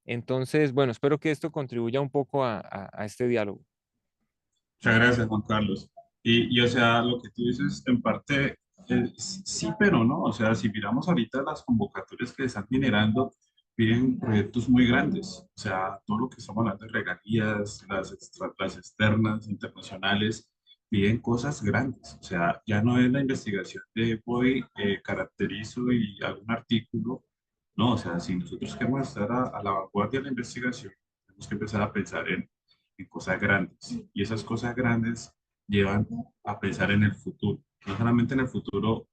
Entonces, bueno, espero que esto contribuya un poco a este diálogo. Muchas gracias, Juan Carlos. O sea, lo que tú dices en parte Sí, pero no, o sea, si miramos ahorita las convocatorias que están generando, piden proyectos muy grandes, o sea, todo lo que estamos hablando de regalías, las externas, internacionales, piden cosas grandes, o sea, ya no es la investigación de voy, caracterizo y hago un artículo, no, o sea, si nosotros queremos estar a la vanguardia de la investigación, tenemos que empezar a pensar en cosas grandes, y esas cosas grandes llevan a pensar en el futuro, no solamente en el futuro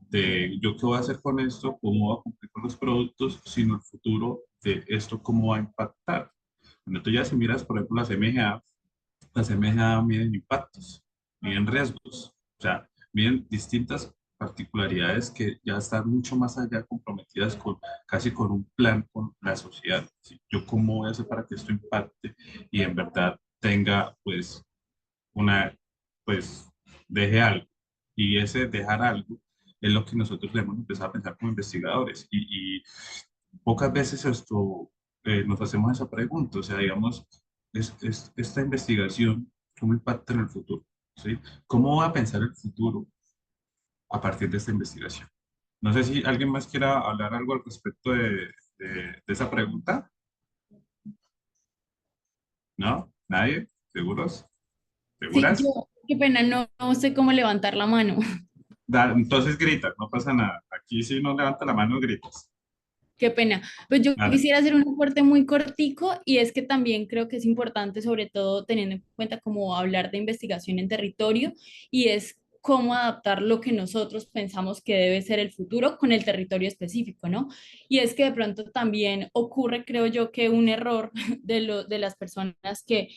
de yo qué voy a hacer con esto, cómo voy a cumplir con los productos, sino el futuro de esto, cómo va a impactar. Cuando tú ya si miras, por ejemplo, las MGA miden impactos, miden riesgos, o sea, miden distintas particularidades que ya están mucho más allá comprometidas con casi con un plan con la sociedad. ¿Sí? Yo cómo voy a hacer para que esto impacte y en verdad tenga pues una, pues, deje algo. Y ese dejar algo es lo que nosotros debemos empezar a pensar como investigadores. Y pocas veces esto, nos hacemos esa pregunta. O sea, digamos, esta investigación, ¿cómo impacta en el futuro? ¿Sí? ¿Cómo va a pensar el futuro a partir de esta investigación? No sé si alguien más quiera hablar algo al respecto de esa pregunta. ¿No? ¿Nadie? ¿Seguros? Sí, ¿Seguras? yo, qué pena, no sé cómo levantar la mano. Entonces gritas, no pasa nada. Aquí si no levanta la mano, gritas. Qué pena. Pues yo Dale. quisiera hacer un aporte muy cortico y es que también creo que es importante, sobre todo teniendo en cuenta cómo hablar de investigación en territorio y es cómo adaptar lo que nosotros pensamos que debe ser el futuro con el territorio específico, ¿no? Y es que de pronto también ocurre, creo yo, que un error de las personas que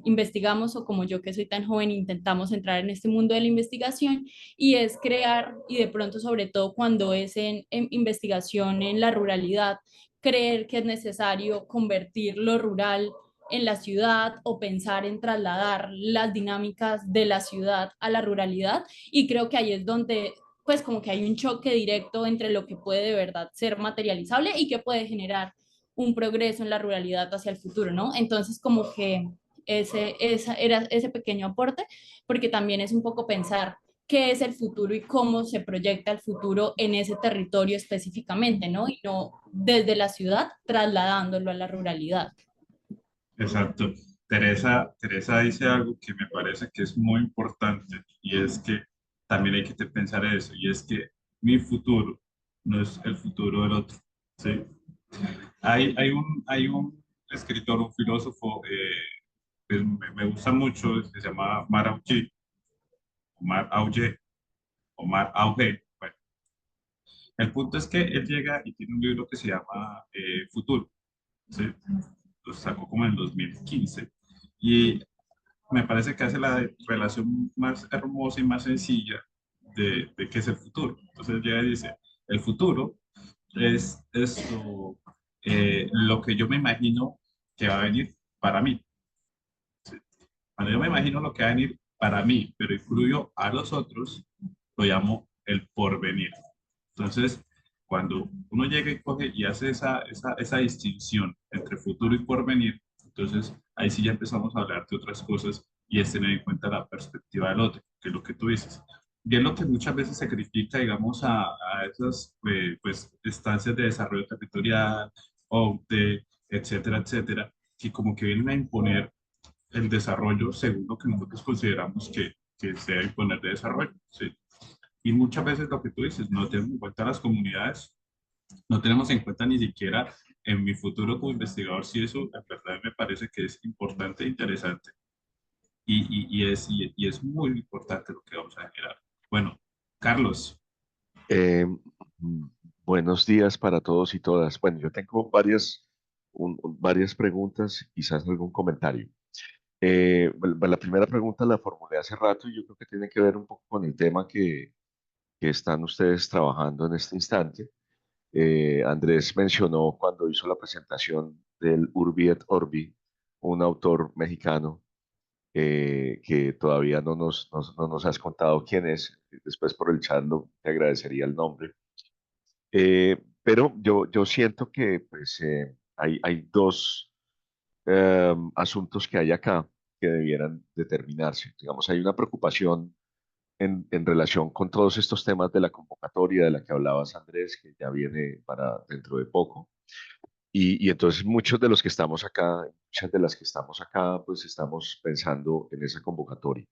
investigamos o como yo que soy tan joven intentamos entrar en este mundo de la investigación y es crear y de pronto sobre todo cuando es en investigación en la ruralidad, creer que es necesario convertir lo rural en la ciudad o pensar en trasladar las dinámicas de la ciudad a la ruralidad y creo que ahí es donde pues como que hay un choque directo entre lo que puede de verdad ser materializable y que puede generar un progreso en la ruralidad hacia el futuro, ¿no? Entonces como que era ese pequeño aporte, porque también es un poco pensar qué es el futuro y cómo se proyecta el futuro en ese territorio específicamente, ¿no? Y no desde la ciudad trasladándolo a la ruralidad. Exacto. Teresa dice algo que me parece que es muy importante y es que también hay que pensar eso y es que mi futuro no es el futuro del otro. ¿Sí? Hay un escritor, un filósofo que me gusta mucho, que se llama Omar Auge, Omar Auge. Bueno, el punto es que él llega y tiene un libro que se llama Futuro. ¿Sí? Lo sacó como en el 2015 y me parece que hace la relación más hermosa y más sencilla de qué es el futuro. Entonces ella dice, el futuro es esto, lo que yo me imagino que va a venir para mí. ¿Sí? Cuando yo me imagino lo que va a venir para mí, pero incluyo a los otros, lo llamo el porvenir. Entonces, cuando uno llega y coge y hace esa distinción entre futuro y porvenir, entonces ahí sí ya empezamos a hablar de otras cosas y es tener en cuenta la perspectiva del otro, que es lo que tú dices. Y es lo que muchas veces se critica, digamos, a esas pues, estancias de desarrollo territorial, o de etcétera, etcétera, que como que vienen a imponer el desarrollo según lo que nosotros consideramos que se debe imponer de desarrollo. ¿Sí? Y muchas veces lo que tú dices, no tenemos en cuenta las comunidades, no tenemos en cuenta ni siquiera en mi futuro como investigador si eso en verdad me parece que es importante e interesante. Y es muy importante lo que vamos a generar. Bueno, Carlos, Eh, Buenos días para todos y todas. Bueno, yo tengo varias preguntas, quizás algún comentario. La primera pregunta la formulé hace rato y yo creo que tiene que ver un poco con el tema que están ustedes trabajando en este instante. Andrés mencionó cuando hizo la presentación del Urbi et Orbi, un autor mexicano que todavía no nos has contado quién es. Después por el chat te agradecería el nombre. Pero yo siento que pues, hay dos asuntos que hay acá que debieran determinarse. Digamos, hay una preocupación en relación con todos estos temas de la convocatoria de la que hablabas, Andrés, que ya viene para dentro de poco. Y entonces muchos de los que estamos acá, muchas de las que estamos acá, pues estamos pensando en esa convocatoria.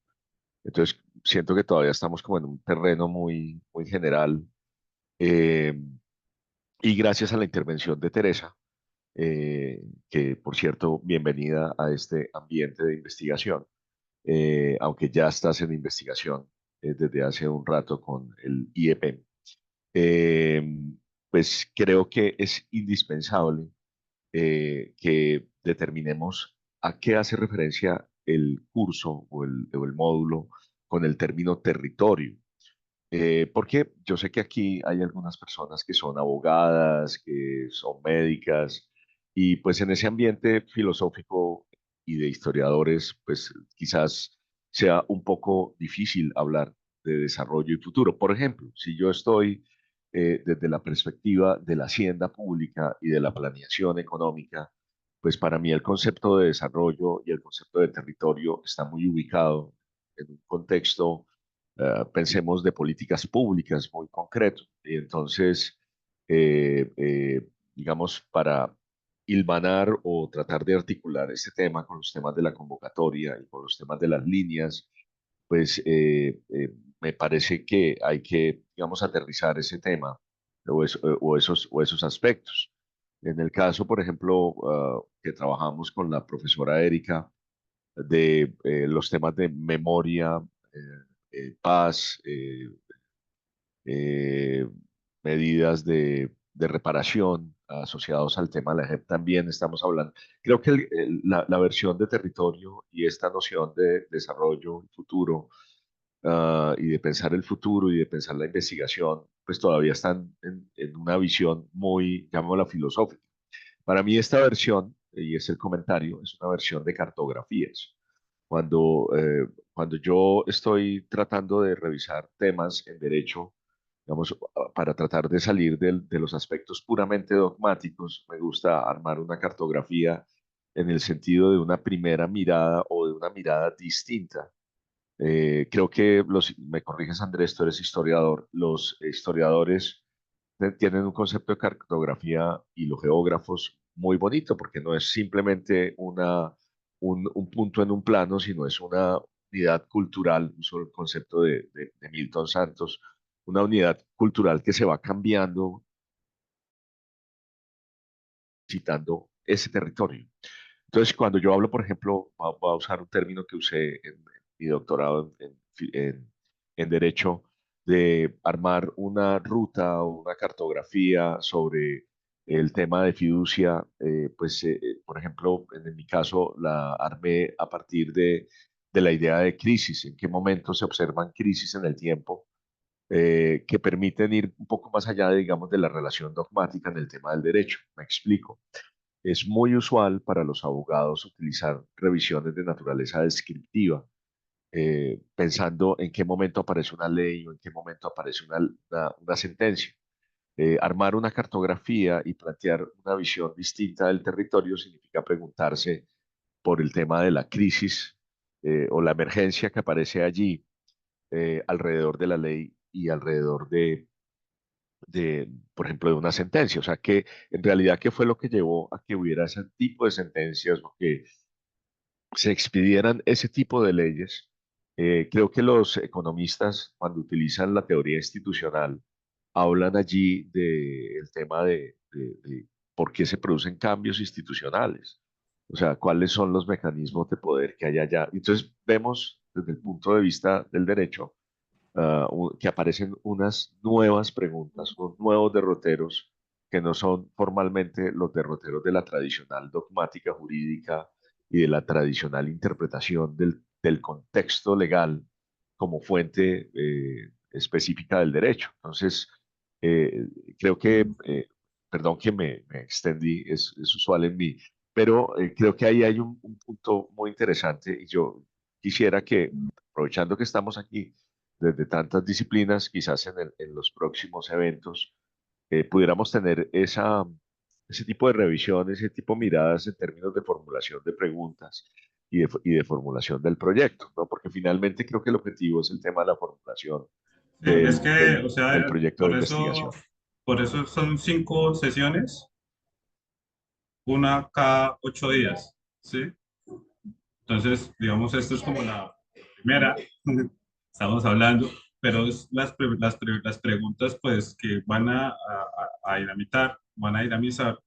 Entonces siento que todavía estamos como en un terreno muy general. eh, y gracias a la intervención de Teresa, que por cierto, bienvenida a este ambiente de investigación, aunque ya estás en investigación desde hace un rato con el IEP. eh, pues creo que es indispensable que determinemos a qué hace referencia el curso o el módulo con el término territorio. Porque yo sé que aquí hay algunas personas que son abogadas, que son médicas, y pues en ese ambiente filosófico y de historiadores, pues quizás sea un poco difícil hablar de desarrollo y futuro. Por ejemplo, si yo estoy desde la perspectiva de la hacienda pública y de la planeación económica, pues para mí el concepto de desarrollo y el concepto de territorio está muy ubicado en un contexto, pensemos, de políticas públicas muy concreto. Y entonces, digamos, para hilvanar o tratar de articular este tema con los temas de la convocatoria y con los temas de las líneas, pues me parece que hay que, digamos, aterrizar ese tema o esos aspectos. En el caso, por ejemplo, que trabajamos con la profesora Erika, de los temas de memoria, paz, eh, medidas de reparación asociados al tema de la JEP también estamos hablando. Creo que la versión de territorio y esta noción de desarrollo futuro, y de pensar el futuro y de pensar la investigación, pues todavía están en una visión muy, llamémosla, filosófica. Para mí esta versión, y es el comentario, es una versión de cartografías. Cuando yo estoy tratando de revisar temas en derecho, digamos, para tratar de salir de los aspectos puramente dogmáticos, me gusta armar una cartografía en el sentido de una primera mirada o de una mirada distinta. Creo que me corriges, Andrés, tú eres historiador, los historiadores tienen un concepto de cartografía y los geógrafos muy bonito, porque no es simplemente un punto en un plano, sino es una unidad cultural, uso el concepto de Milton Santos, una unidad cultural que se va cambiando, citando ese territorio. Entonces, cuando yo hablo, por ejemplo, voy a usar un término que usé en mi doctorado en Derecho, de armar una ruta o una cartografía sobre el tema de fiducia, pues, por ejemplo, en mi caso la armé a partir de la idea de crisis, en qué momento se observan crisis en el tiempo, que permiten ir un poco más allá, digamos, de la relación dogmática en el tema del derecho. Me explico. Es muy usual para los abogados utilizar revisiones de naturaleza descriptiva, pensando en qué momento aparece una ley o en qué momento aparece una sentencia. Armar una cartografía y plantear una visión distinta del territorio significa preguntarse por el tema de la crisis, o la emergencia que aparece allí, alrededor de la ley y alrededor por ejemplo, de una sentencia. O sea, que en realidad, ¿qué fue lo que llevó a que hubiera ese tipo de sentencias o que se expidieran ese tipo de leyes? Creo que los economistas, cuando utilizan la teoría institucional, hablan allí del tema de por qué se producen cambios institucionales. O sea, cuáles son los mecanismos de poder que hay allá. Entonces, vemos desde el punto de vista del derecho, que aparecen unas nuevas preguntas, unos nuevos derroteros que no son formalmente los derroteros de la tradicional dogmática jurídica y de la tradicional interpretación del contexto legal como fuente específica del derecho. Entonces, eh, creo que, perdón que me extendí, es usual en mí, pero creo que ahí hay un punto muy interesante y yo quisiera que, aprovechando que estamos aquí, desde tantas disciplinas, quizás en los próximos eventos, pudiéramos tener ese tipo de revisión, ese tipo de miradas en términos de formulación de preguntas, y de formulación del proyecto, ¿no? Porque finalmente creo que el objetivo es el tema de la formulación Sí, es que, o del sea, proyecto de investigación. por eso son 5 sesiones, una cada 8 días, ¿sí? Entonces, digamos, esto es como la primera, estamos hablando, pero es las preguntas, pues, que van a dinamitar, van a dinamizar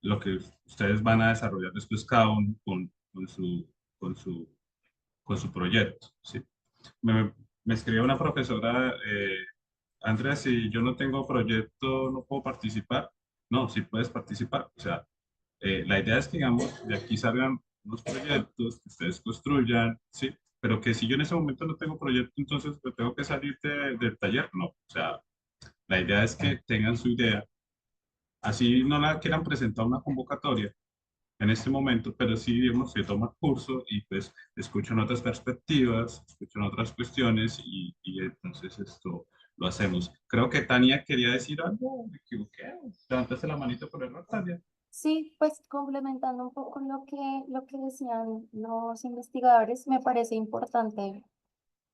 lo que ustedes van a desarrollar después cada uno con su, con su proyecto, ¿sí? Me escribió una profesora, Andrea, si yo no tengo proyecto, ¿no puedo participar? No, sí puedes participar. O sea, la idea es que, digamos, de aquí salgan unos proyectos que ustedes construyan, ¿sí? Pero que si yo en ese momento no tengo proyecto, entonces me tengo que salir del taller. No, o sea, la idea es que tengan su idea. Así no la quieran presentar a una convocatoria en este momento, pero sí, digamos, se toma el curso y pues escuchan otras perspectivas, escuchan otras cuestiones y entonces esto lo hacemos. Creo que Tania quería decir algo, me equivoqué. Levantaste la manito por error, Tania. Sí, pues complementando un poco lo que decían los investigadores, me parece importante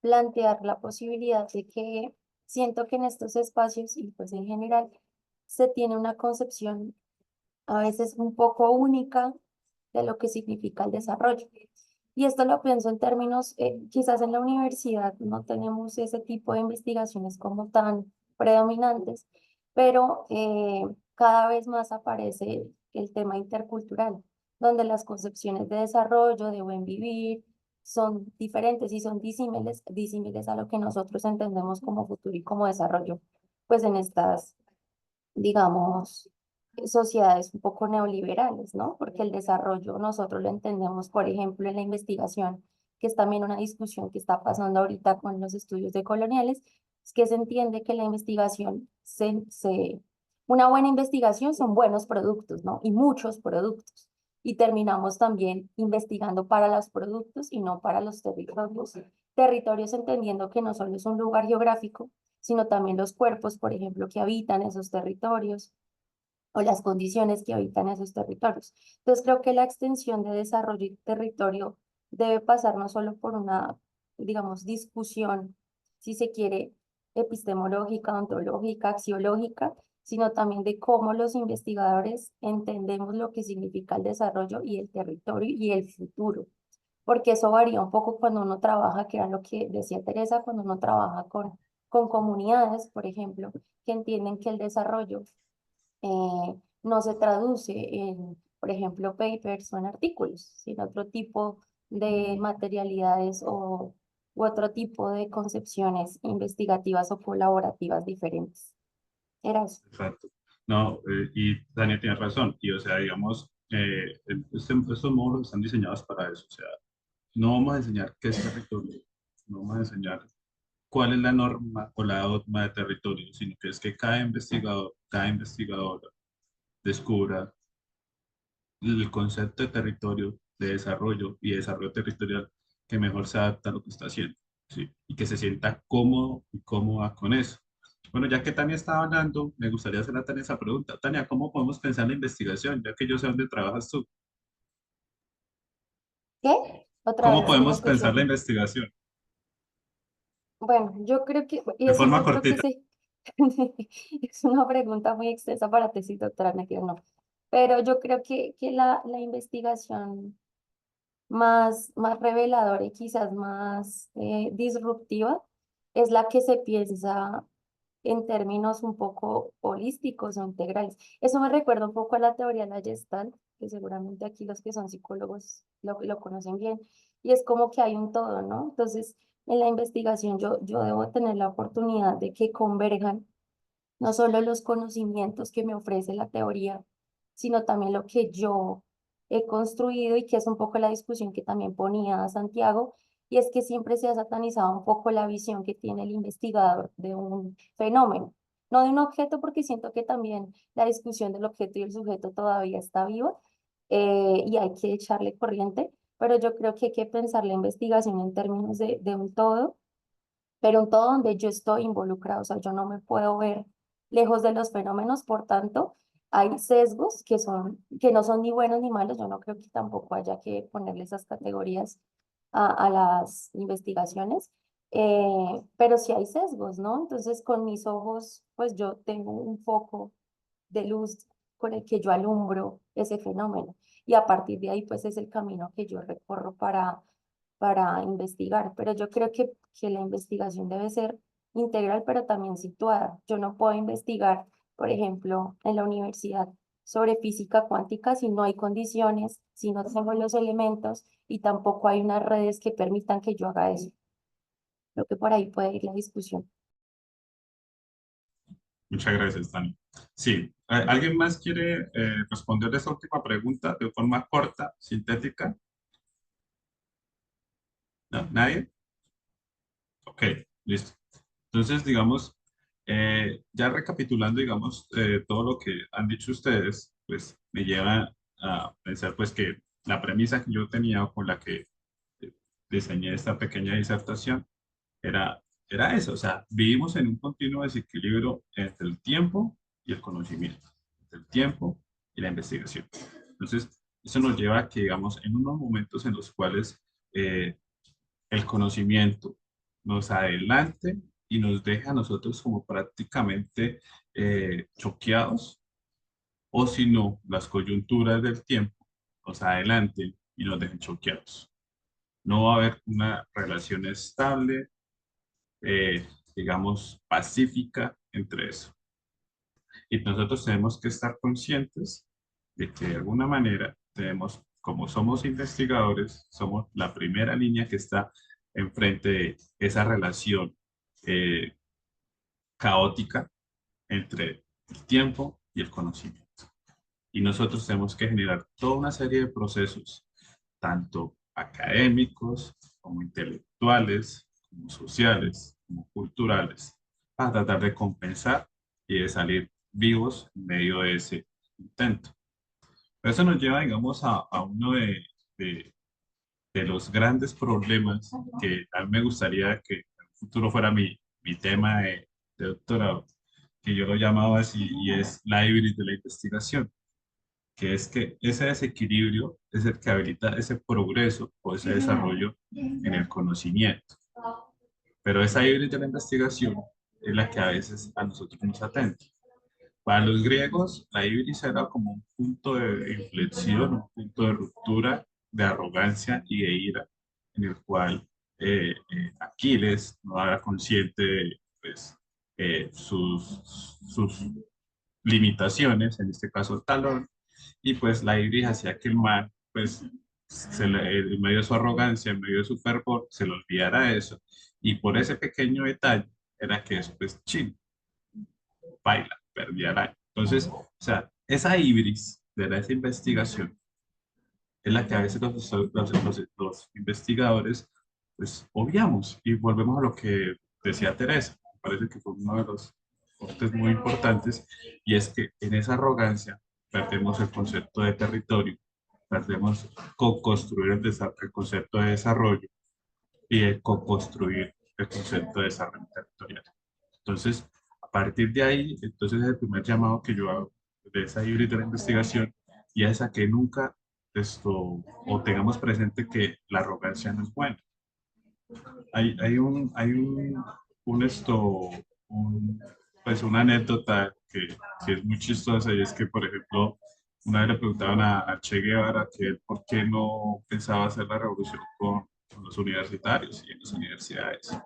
plantear la posibilidad de que siento que en estos espacios y pues en general se tiene una concepción a veces un poco única de lo que significa el desarrollo. Y esto lo pienso en términos, quizás en la universidad no tenemos ese tipo de investigaciones como tan predominantes, pero cada vez más aparece el tema intercultural, donde las concepciones de desarrollo, de buen vivir, son diferentes y son disímiles a lo que nosotros entendemos como futuro y como desarrollo, pues en estas, digamos, sociedades un poco neoliberales, ¿no? Porque el desarrollo nosotros lo entendemos, por ejemplo, en la investigación, que es también una discusión que está pasando ahorita con los estudios decoloniales, es que se entiende que la investigación, una buena investigación son buenos productos, ¿no? Y muchos productos. Y terminamos también investigando para los productos y no para los territorios. Territorios entendiendo que no solo es un lugar geográfico, sino también los cuerpos, por ejemplo, que habitan esos territorios o las condiciones que habitan esos territorios. Entonces, creo que la extensión de desarrollo y territorio debe pasar no solo por una, digamos, discusión, si se quiere, epistemológica, ontológica, axiológica, sino también de cómo los investigadores entendemos lo que significa el desarrollo y el territorio y el futuro, porque eso varía un poco cuando uno trabaja, que era lo que decía Teresa, cuando uno trabaja con comunidades, por ejemplo, que entienden que el desarrollo no se traduce en, por ejemplo, papers o en artículos, sino otro tipo de materialidades u otro tipo de concepciones investigativas o colaborativas diferentes. Era eso. Exacto. No, y Tania tiene razón. Y, o sea, digamos, estos módulos están diseñados para eso. O sea, no vamos a enseñar qué es territorio, no vamos a enseñar cuál es la norma o la dogma de territorio, sino que es que cada investigador, cada investigadora descubra el concepto de territorio, de desarrollo y de desarrollo territorial que mejor se adapta a lo que está haciendo, ¿sí? Y que se sienta cómodo y cómoda con eso. Bueno, ya que Tania estaba hablando, me gustaría hacerle a Tania esa pregunta. Tania, ¿cómo podemos pensar la investigación? Ya que yo sé dónde trabajas tú. ¿Qué? Otra ¿Cómo vez, es que no podemos escuché. pensar la investigación? Bueno, yo creo que, y De eso forma yo creo que cortita. sí, es una pregunta muy extensa para tesis doctoral, me no. Pero yo creo que la investigación más reveladora y quizás más disruptiva es la que se piensa en términos un poco holísticos o integrales. Eso me recuerda un poco a la teoría de la Gestalt, que seguramente aquí los que son psicólogos lo conocen bien, y es como que hay un todo, ¿no? Entonces, en la investigación yo debo tener la oportunidad de que converjan no solo los conocimientos que me ofrece la teoría, sino también lo que yo he construido y que es un poco la discusión que también ponía Santiago, y es que siempre se ha satanizado un poco la visión que tiene el investigador de un fenómeno, no de un objeto, porque siento que también la discusión del objeto y el sujeto todavía está viva y hay que echarle corriente, pero yo creo que hay que pensar la investigación en términos de un todo, pero un todo donde yo estoy involucrado, o sea, yo no me puedo ver lejos de los fenómenos, por tanto, hay sesgos que no son ni buenos ni malos. Yo no creo que tampoco haya que ponerle esas categorías a las investigaciones, pero sí hay sesgos, ¿no? Entonces, con mis ojos, pues yo tengo un foco de luz con el que yo alumbro ese fenómeno. Y a partir de ahí, pues es el camino que yo recorro para investigar. Pero yo creo que la investigación debe ser integral, pero también situada. Yo no puedo investigar, por ejemplo, en la universidad sobre física cuántica si no hay condiciones, si no tengo los elementos y tampoco hay unas redes que permitan que yo haga eso. Creo que por ahí puede ir la discusión. Muchas gracias, Dani. Sí, ¿alguien más quiere responder esta última pregunta de forma corta, sintética? ¿No? ¿Nadie? Ok, listo. Entonces, digamos, ya recapitulando, digamos, todo lo que han dicho ustedes, pues me lleva a pensar pues que la premisa que yo tenía o con la que diseñé esta pequeña disertación era, era eso, o sea, vivimos en un continuo desequilibrio entre el tiempo y el conocimiento, entre el tiempo y la investigación. Entonces, eso nos lleva a que, digamos, en unos momentos en los cuales el conocimiento nos adelante y nos deja a nosotros como prácticamente choqueados, o si no, las coyunturas del tiempo nos adelanten y nos dejen choqueados. No va a haber una relación estable, digamos, pacífica entre eso. Y nosotros tenemos que estar conscientes de que de alguna manera tenemos, como somos investigadores, somos la primera línea que está enfrente de esa relación eh, caótica entre el tiempo y el conocimiento. Y nosotros tenemos que generar toda una serie de procesos, tanto académicos como intelectuales, como sociales, como culturales, para tratar de compensar y de salir vivos en medio de ese intento. Eso nos lleva, digamos, a uno de, de los grandes problemas que a mí me gustaría que en el futuro fuera mi tema de doctorado, que yo lo llamaba así, y es la híbrida de la investigación, que es que ese desequilibrio es el que habilita ese progreso o ese desarrollo en el conocimiento. Pero esa híbrida de la investigación es la que a veces a nosotros nos atenta. Para los griegos, la ibris era como un punto de inflexión, un punto de ruptura, de arrogancia y de ira, en el cual Aquiles no era consciente de pues, sus limitaciones, en este caso el talón, y pues la ibris hacía que el man, pues, en medio de su arrogancia, en medio de su fervor, se le olvidara eso, y por ese pequeño detalle era que después, chin, baila, perdía la... Entonces, o sea, esa ibris de esa investigación es la que a veces los investigadores pues obviamos y volvemos a lo que decía Teresa. Me parece que fue uno de los puntos muy importantes y es que en esa arrogancia perdemos el concepto de territorio, perdemos co-construir el concepto de desarrollo y de co-construir el concepto de desarrollo territorial. Entonces, a partir de ahí, entonces el primer llamado que yo hago de esa híbrida de la investigación y es a que nunca o tengamos presente que la arrogancia no es buena. Hay pues una anécdota que es muy chistosa y es que, por ejemplo, una vez le preguntaban a Che Guevara que él por qué no pensaba hacer la revolución con los universitarios y en las universidades,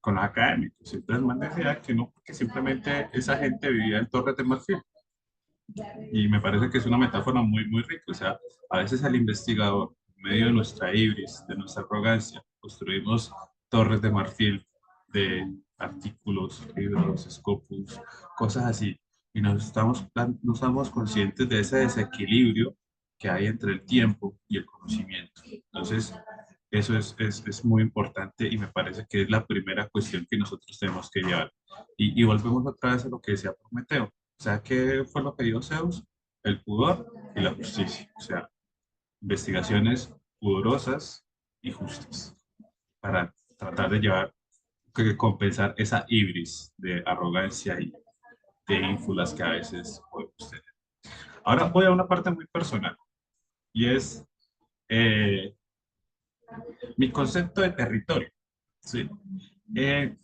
con los académicos. Entonces, el man decía que no, porque simplemente esa gente vivía en Torres de Marfil. Y me parece que es una metáfora muy, muy rica. O sea, a veces el investigador, en medio de nuestra ibris, de nuestra arrogancia, construimos torres de marfil de artículos, libros, scopus, cosas así. Y no estamos conscientes de ese desequilibrio que hay entre el tiempo y el conocimiento. Entonces, eso es muy importante y me parece que es la primera cuestión que nosotros tenemos que llevar. Y volvemos otra vez a lo que decía Prometeo. O sea, ¿qué fue lo que dio Zeus? El pudor y la justicia. O sea, investigaciones pudorosas y justas para tratar de compensar esa ibris de arrogancia y de ínfulas que a veces podemos tener. Ahora voy a una parte muy personal y es eh, mi concepto de territorio. ¿Sí? Eh,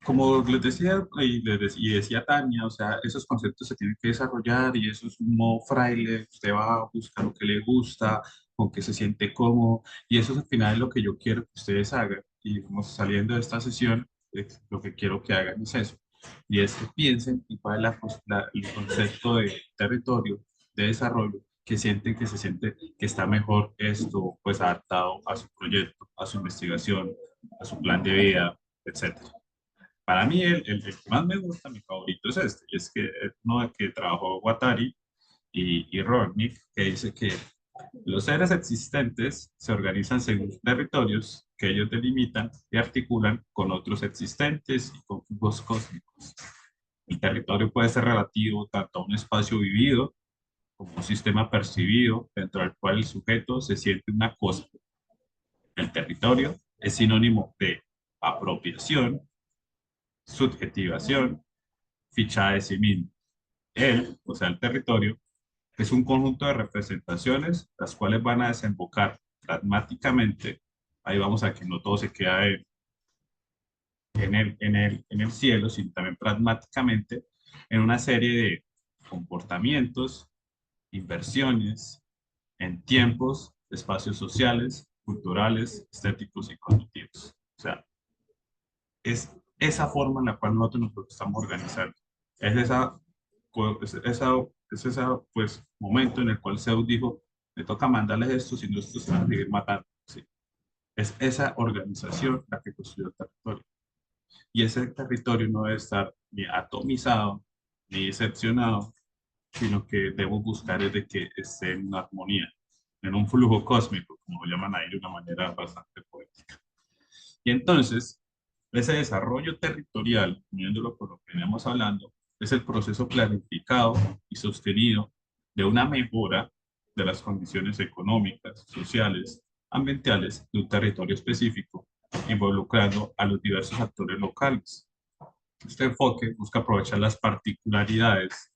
Como les decía y decía Tania, o sea, esos conceptos se tienen que desarrollar y eso es un modo fraile, usted va a buscar lo que le gusta, con que se siente cómodo y eso es al final lo que yo quiero que ustedes hagan y vamos saliendo de esta sesión, lo que quiero que hagan es eso y es que piensen en cuál es el concepto de territorio, de desarrollo, que sienten que se siente que está mejor esto pues adaptado a su proyecto, a su investigación, a su plan de vida, etcétera. Para mí, el que más me gusta, mi favorito es este, y es que uno que trabajó Guattari y Rodnik, que dice que los seres existentes se organizan según territorios que ellos delimitan y articulan con otros existentes y con flujos cósmicos. El territorio puede ser relativo tanto a un espacio vivido como un sistema percibido dentro del cual el sujeto se siente una cosa. El territorio es sinónimo de apropiación, subjetivación, ficha de sí mismo. Él, o sea, el territorio, es un conjunto de representaciones, las cuales van a desembocar pragmáticamente, ahí vamos a que no todo se queda en el cielo, sino también pragmáticamente en una serie de comportamientos, inversiones, en tiempos, espacios sociales, culturales, estéticos y cognitivos. O sea, es esa forma en la cual nosotros nos estamos organizando. Es esa pues, momento en el cual Zeus dijo, me toca mandarles esto, si no estos se van a seguir matando. Sí. Es esa organización la que construyó el territorio. Y ese territorio no debe estar ni atomizado, ni decepcionado, sino que debemos buscar es de que esté en una armonía, en un flujo cósmico, como lo llaman ahí de una manera bastante poética. Y entonces, ese desarrollo territorial, uniéndolo con lo que veníamos hablando, es el proceso planificado y sostenido de una mejora de las condiciones económicas, sociales, ambientales de un territorio específico, involucrando a los diversos actores locales. Este enfoque busca aprovechar las particularidades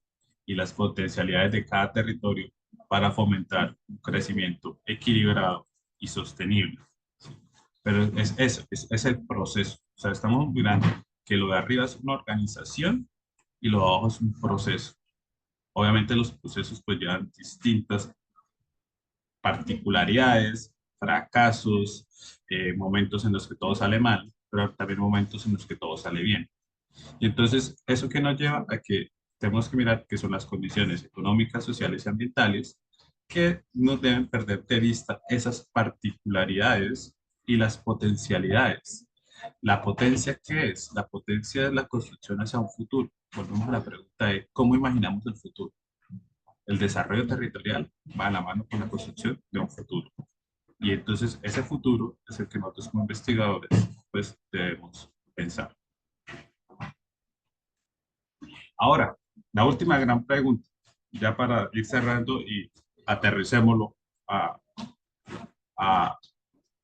y las potencialidades de cada territorio para fomentar un crecimiento equilibrado y sostenible. Pero es eso, es el proceso. O sea, estamos mirando que lo de arriba es una organización y lo de abajo es un proceso. Obviamente los procesos pues llevan distintas particularidades, fracasos, momentos en los que todo sale mal, pero también momentos en los que todo sale bien. Y entonces, ¿eso que nos lleva a que tenemos que mirar qué son las condiciones económicas, sociales y ambientales que no deben perder de vista esas particularidades y las potencialidades? ¿La potencia qué es? La potencia es la construcción hacia un futuro. Volvemos a la pregunta de cómo imaginamos el futuro. El desarrollo territorial va a la mano con la construcción de un futuro. Y entonces ese futuro es el que nosotros como investigadores pues debemos pensar. Ahora, la última gran pregunta, ya para ir cerrando y aterricémoslo a, a,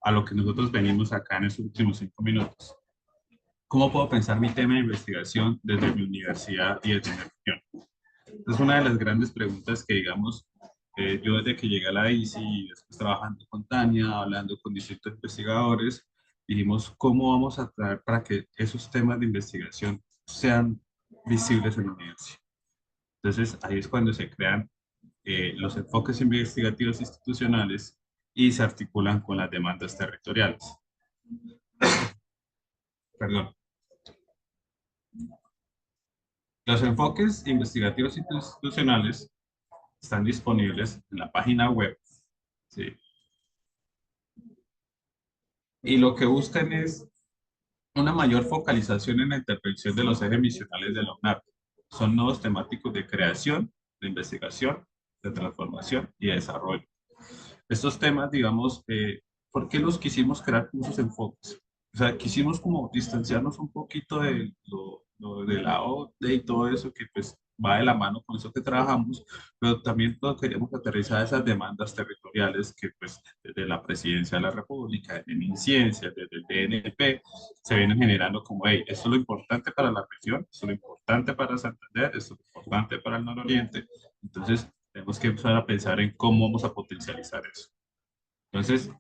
a lo que nosotros venimos acá en estos últimos 5 minutos. ¿Cómo puedo pensar mi tema de investigación desde mi universidad y desde mi región? Es una de las grandes preguntas que, digamos, yo desde que llegué a la ICI y después trabajando con Tania, hablando con distintos investigadores, dijimos, ¿cómo vamos a traer para que esos temas de investigación sean visibles en la universidad? Entonces, ahí es cuando se crean los enfoques investigativos institucionales y se articulan con las demandas territoriales. Perdón. Los enfoques investigativos institucionales están disponibles en la página web. ¿Sí? Y lo que buscan es una mayor focalización en la intervención de los ejes misionales de la UNAP. Son nodos temáticos de creación, de investigación, de transformación y de desarrollo. Estos temas, digamos, ¿por qué los quisimos crear con esos enfoques? O sea, quisimos como distanciarnos un poquito de lo de la OCDE y todo eso, que pues va de la mano con eso que trabajamos, pero también lo queríamos aterrizar a esas demandas territoriales que pues desde la Presidencia de la República, desde MinCiencia, desde el DNP, se vienen generando como, hey, esto es lo importante para la región, esto es lo importante para Santander, esto es lo importante para el nororiente, entonces tenemos que empezar a pensar en cómo vamos a potencializar eso. Entonces,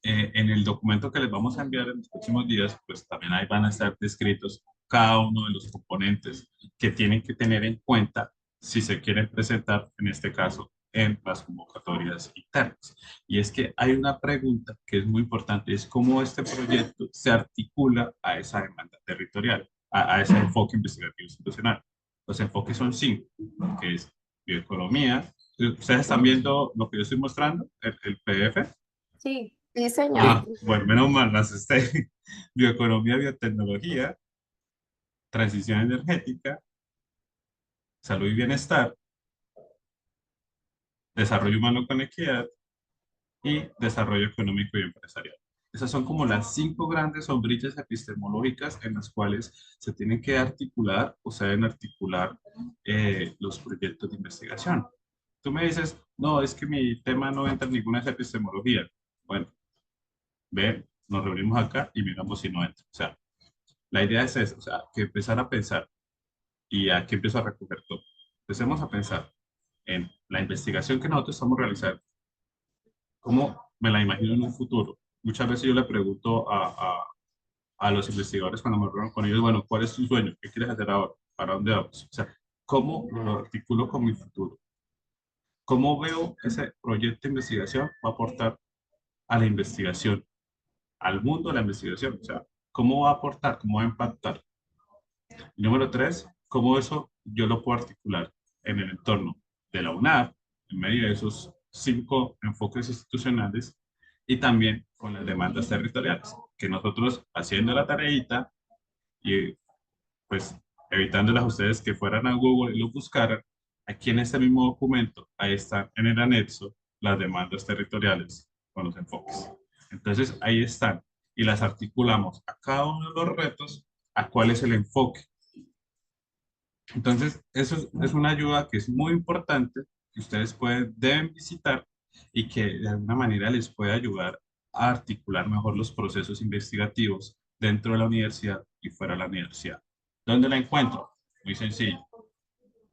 en el documento que les vamos a enviar en los próximos días, pues también ahí van a estar descritos cada uno de los componentes que tienen que tener en cuenta si se quieren presentar, en este caso, en las convocatorias internas. Y es que hay una pregunta que es muy importante, es cómo este proyecto se articula a esa demanda territorial, a ese enfoque investigativo institucional. Los enfoques son 5, que es bioeconomía. ¿Ustedes están viendo lo que yo estoy mostrando, el PDF? Sí. Sí, señor. Ah, bueno, menos mal, las esté. Bioeconomía, biotecnología, transición energética, salud y bienestar, desarrollo humano con equidad y desarrollo económico y empresarial. Esas son como las 5 grandes sombrillas epistemológicas en las cuales se tienen que articular o se deben articular los proyectos de investigación. Tú me dices, no, es que mi tema no entra en ninguna de esa epistemología. Bueno, ven, nos reunimos acá y miramos si no entra. O sea, la idea es esa, o sea, que empezar a pensar y aquí empiezo a recoger todo. Empecemos a pensar en la investigación que nosotros estamos realizando. ¿Cómo me la imagino en un futuro? Muchas veces yo le pregunto a los investigadores cuando me reúno con ellos, bueno, ¿cuál es tu sueño? ¿Qué quieres hacer ahora? ¿Para dónde vamos? O sea, ¿cómo lo articulo con mi futuro? ¿Cómo veo ese proyecto de investigación va a aportar a la investigación, al mundo de la investigación? O sea, ¿cómo va a aportar? ¿Cómo va a impactar? Y número 3, ¿cómo eso yo lo puedo articular en el entorno de la UNAP, en medio de esos 5 enfoques institucionales y también con las demandas territoriales? Que nosotros haciendo la tareita y pues evitándolas a ustedes que fueran a Google y lo buscaran, aquí en este mismo documento, ahí están en el anexo las demandas territoriales con los enfoques. Entonces ahí están y las articulamos a cada uno de los retos, a cuál es el enfoque. Entonces, eso es una ayuda que es muy importante, que ustedes deben visitar y que de alguna manera les puede ayudar a articular mejor los procesos investigativos dentro de la universidad y fuera de la universidad. ¿Dónde la encuentro? Muy sencillo.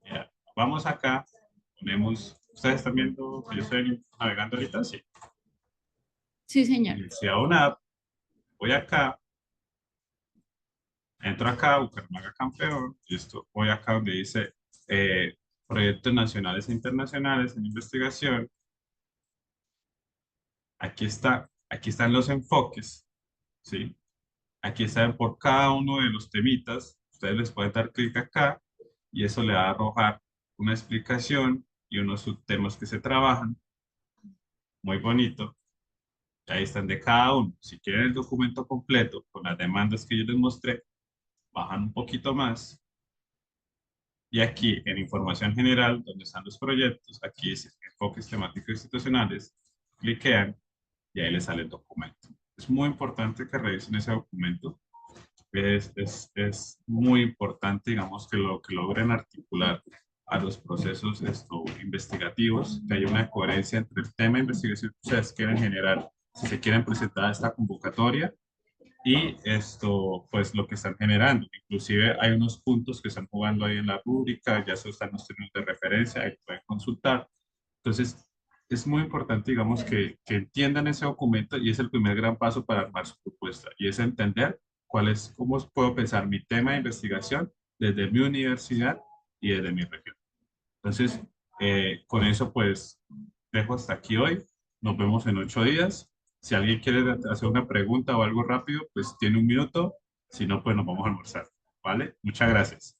Mira, vamos acá, ponemos, ¿ustedes están viendo que yo estoy navegando ahorita? Sí. Sí, señor. Universidad UNAP, voy acá, entro acá, Bucaramanga campeón, listo, voy acá donde dice proyectos nacionales e internacionales en investigación. Aquí están los enfoques, ¿sí? Aquí están por cada uno de los temitas. Ustedes les pueden dar clic acá y eso le va a arrojar una explicación y unos subtemas que se trabajan. Muy bonito. Ahí están de cada uno. Si quieren el documento completo con las demandas que yo les mostré, bajan un poquito más. Y aquí en información general, donde están los proyectos, aquí dice enfoques temáticos institucionales, cliquean y ahí les sale el documento. Es muy importante que revisen ese documento. Es muy importante, digamos, que logren articular a los procesos investigativos, que haya una coherencia entre el tema de investigación que ustedes quieren generar, si se quieren presentar a esta convocatoria, y pues lo que están generando. Inclusive hay unos puntos que están jugando ahí en la rúbrica, ya se están los términos de referencia, ahí pueden consultar. Entonces, es muy importante, digamos, que entiendan ese documento y es el primer gran paso para armar su propuesta y es entender cómo puedo pensar mi tema de investigación desde mi universidad y desde mi región. Entonces, con eso, pues, dejo hasta aquí hoy. Nos vemos en 8 días. Si alguien quiere hacer una pregunta o algo rápido, pues tiene 1 minuto. Si no, pues nos vamos a almorzar. ¿Vale? Muchas gracias.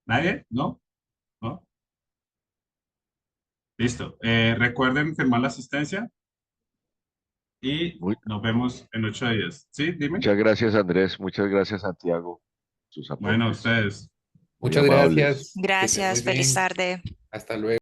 ¿Nadie? ¿No? ¿No? Listo. Recuerden firmar la asistencia y Muy- nos vemos en 8 días. ¿Sí? Dime. muchas gracias, Andrés. Muchas gracias, Santiago. Sus Bueno, aportes ustedes. muy Muchas amables. gracias. Que estén muy Gracias, feliz bien. tarde. Hasta luego.